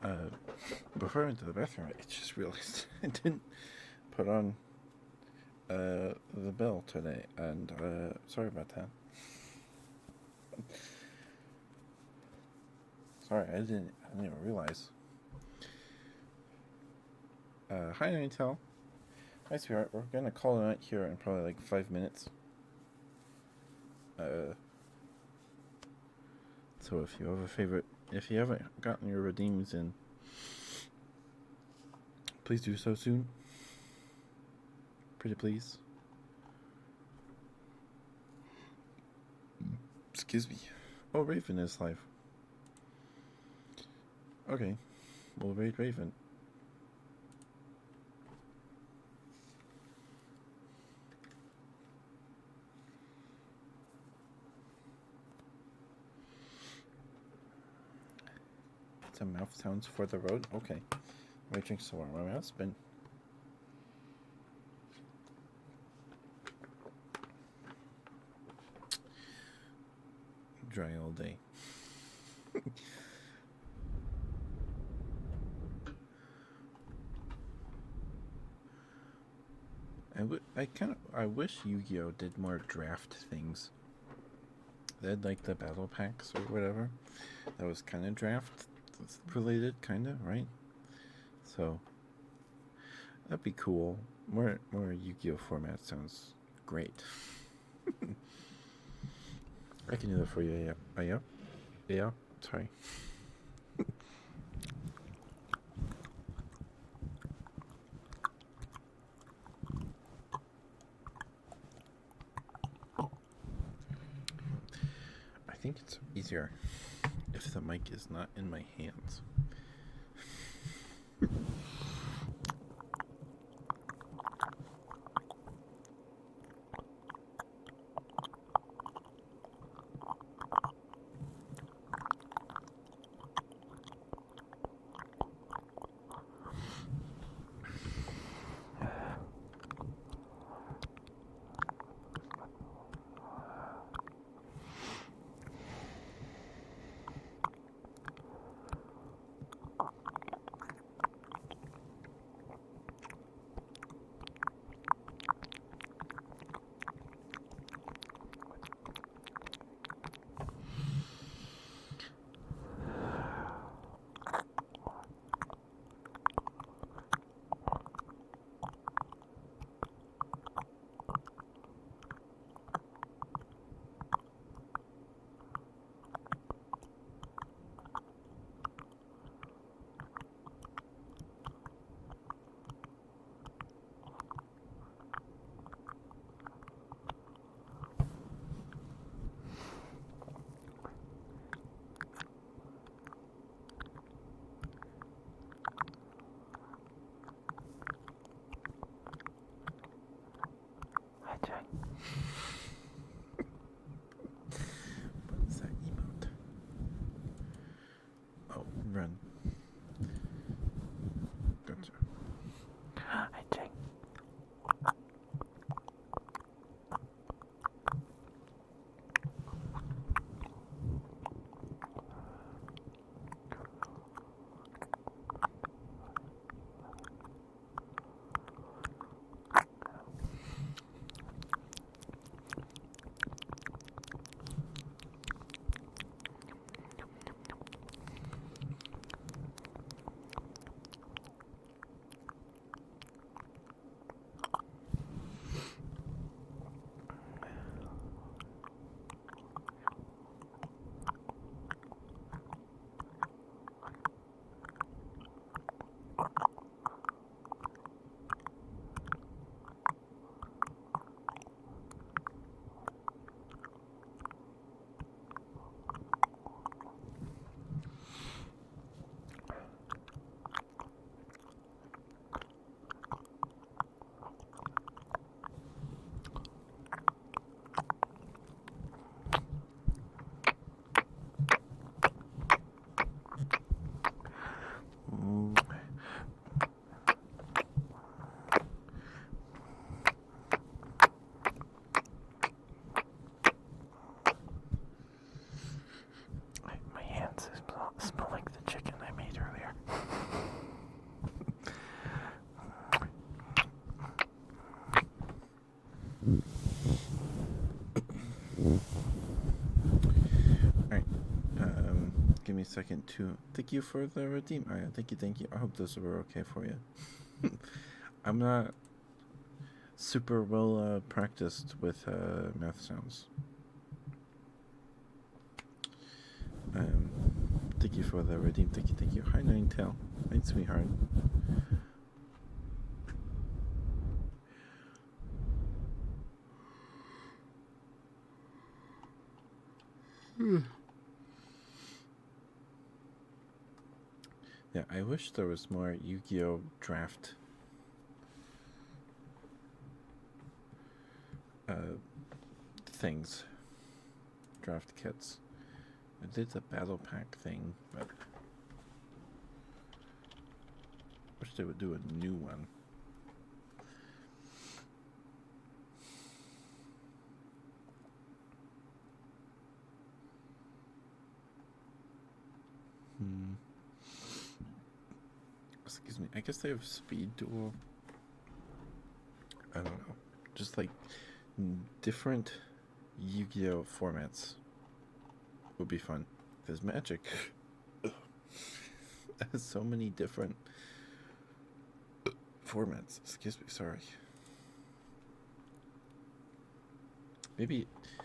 Uh, before I went to the bathroom, I just realized I didn't put on the bell today, and sorry about that. Sorry, I didn't even realize. Hi, Nightel. Hi, sweetheart. We're gonna call it a night here in probably like 5 minutes. So if you have a favorite, if you haven't gotten your redeems in, please do so soon. Pretty please. Excuse me. Oh, Raven is live. Okay, we'll raid Raven. Some mouth sounds for the road. Okay. I drink some more. My mouth's been dry all day. I wish Yu-Gi-Oh did more draft things. They had like the battle packs or whatever. That was kind of draft related, kind of, right? So that'd be cool. More Yu-Gi-Oh format sounds great. I can do that for you. Yeah. Yeah. Sorry. I think it's easier if the mic is not in my hands. What's that emote? Oh, run. Gotcha. Hi, Jake. give me a second to thank you for the redeem. Alright, thank you. I hope those were okay for you. I'm not super well practiced with mouth sounds. Um, Thank you for the redeem. Thank you. Hi, Ninetail. Hi, sweetheart. Yeah, I wish there was more Yu-Gi-Oh! Draft things. Draft kits. I did the battle pack thing, but wish they would do a new one. Excuse me. I guess they have speed duel. I don't know. Just like different Yu-Gi-Oh! Formats would be fun. There's Magic. Has so many different formats. Excuse me, sorry. Maybe. I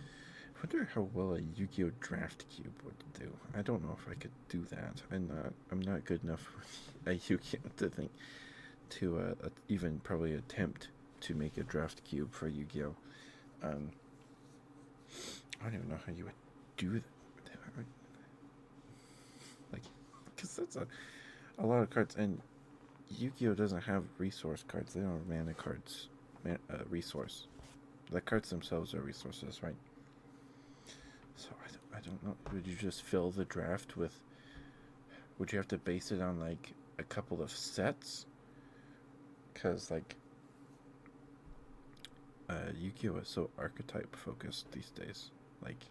wonder how well a Yu-Gi-Oh! Draft cube would do. I don't know if I could do that. I'm not good enough with a Yu-Gi-Oh! To think to even probably attempt to make a draft cube for Yu-Gi-Oh! I don't even know how you would do that. Like, because that's a lot of cards, and Yu-Gi-Oh! Doesn't have resource cards. They don't have mana cards. Resource. The cards themselves are resources, right? So I don't know. Would you just fill the draft with? Would you have to base it on like a couple of sets? Because like Yu-Gi-Oh! Is so archetype focused these days. Like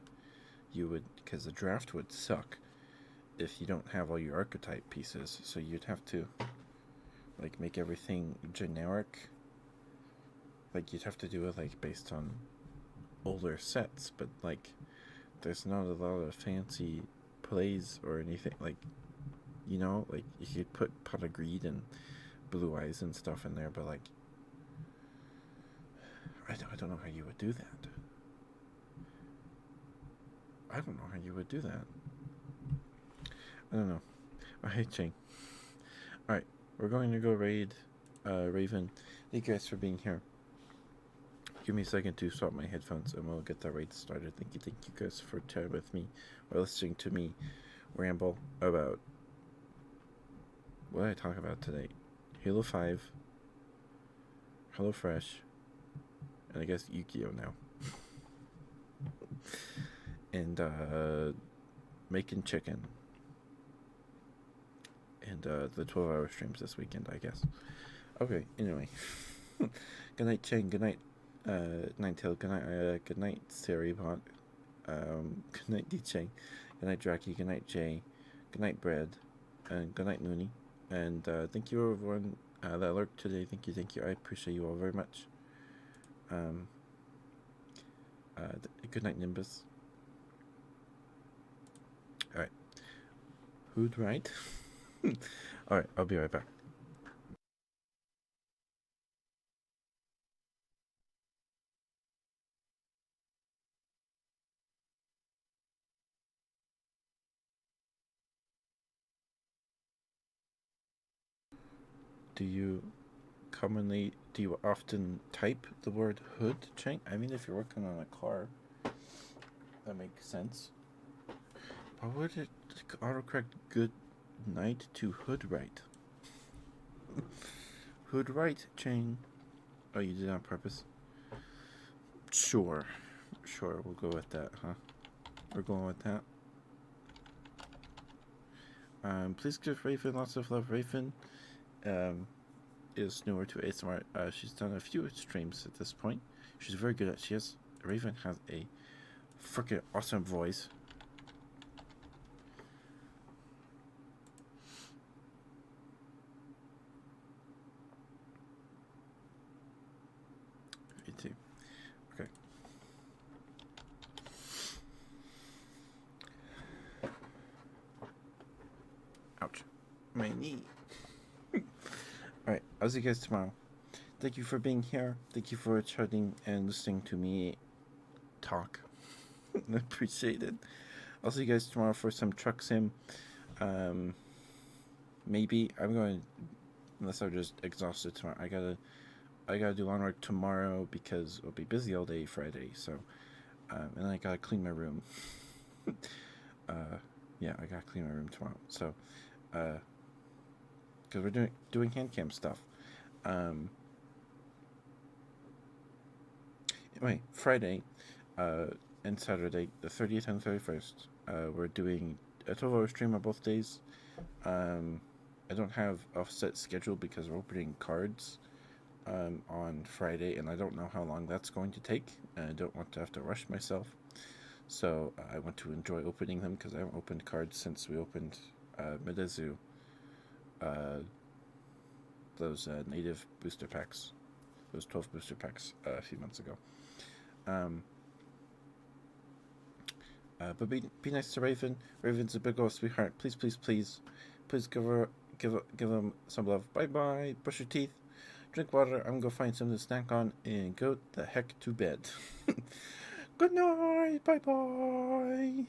you would, because the draft would suck if you don't have all your archetype pieces. So you'd have to like make everything generic. Like you'd have to do it like based on older sets, but like there's not a lot of fancy plays or anything. Like like you could put Pot of Greed and Blue Eyes and stuff in there, but like I don't know how you would do that. I don't know how you would do that. I don't know. I hate Ching. Alright, we're going to go raid Raven. Thank you guys for being here. Give me a second to swap my headphones and we'll get that raid started. Thank you guys for chatting with me or listening to me ramble about what did I talk about today? Halo 5, HelloFresh, and I guess Yu-Gi-Oh! Now. And making chicken. And the 12-hour streams this weekend, I guess. Okay, anyway. Good night, Chang. Good night, Ninetail. Good night, Saribot. Good night, D-Chang. Good night, Draki. Good night, Jay. Good night, Brad. And good night, Nooney. And thank you, everyone that lurked today. Thank you. I appreciate you all very much. Good night, Nimbus. Alright. Who'd right? Alright, I'll be right back. Do you often type the word hood, Chang? I mean, if you're working on a car, that makes sense. Why would it autocorrect good night to hood right? Hood right, Chang. Oh, you did it on purpose? Sure, we'll go with that, huh? We're going with that. Please give Raven lots of love. Raven is newer to ASMR. She's done a few streams at this point. She's very good at. Raven has a freaking awesome voice. Me too. Okay. my knee. Alright, I'll see you guys tomorrow. Thank you for being here. Thank you for chatting and listening to me talk. I appreciate it. I'll see you guys tomorrow for some truck sim. Maybe I'm going, unless I'm just exhausted tomorrow. I gotta do lawn work tomorrow because I'll be busy all day Friday. So, and I gotta clean my room. Yeah, I gotta clean my room tomorrow. So, because we're doing hand cam stuff. Anyway, Friday, and Saturday, the 30th and 31st, we're doing a 12-hour stream on both days. I don't have a set schedule because we're opening cards on Friday, and I don't know how long that's going to take. And I don't want to have to rush myself. So I want to enjoy opening them because I haven't opened cards since we opened Midazu, those native booster packs, those 12 booster packs a few months ago. But be nice to Raven. Raven's a big old sweetheart. Please, please, please, please give him some love. Bye bye. Brush your teeth. Drink water. I'm gonna go find something to snack on and go the heck to bed. Good night. Bye bye.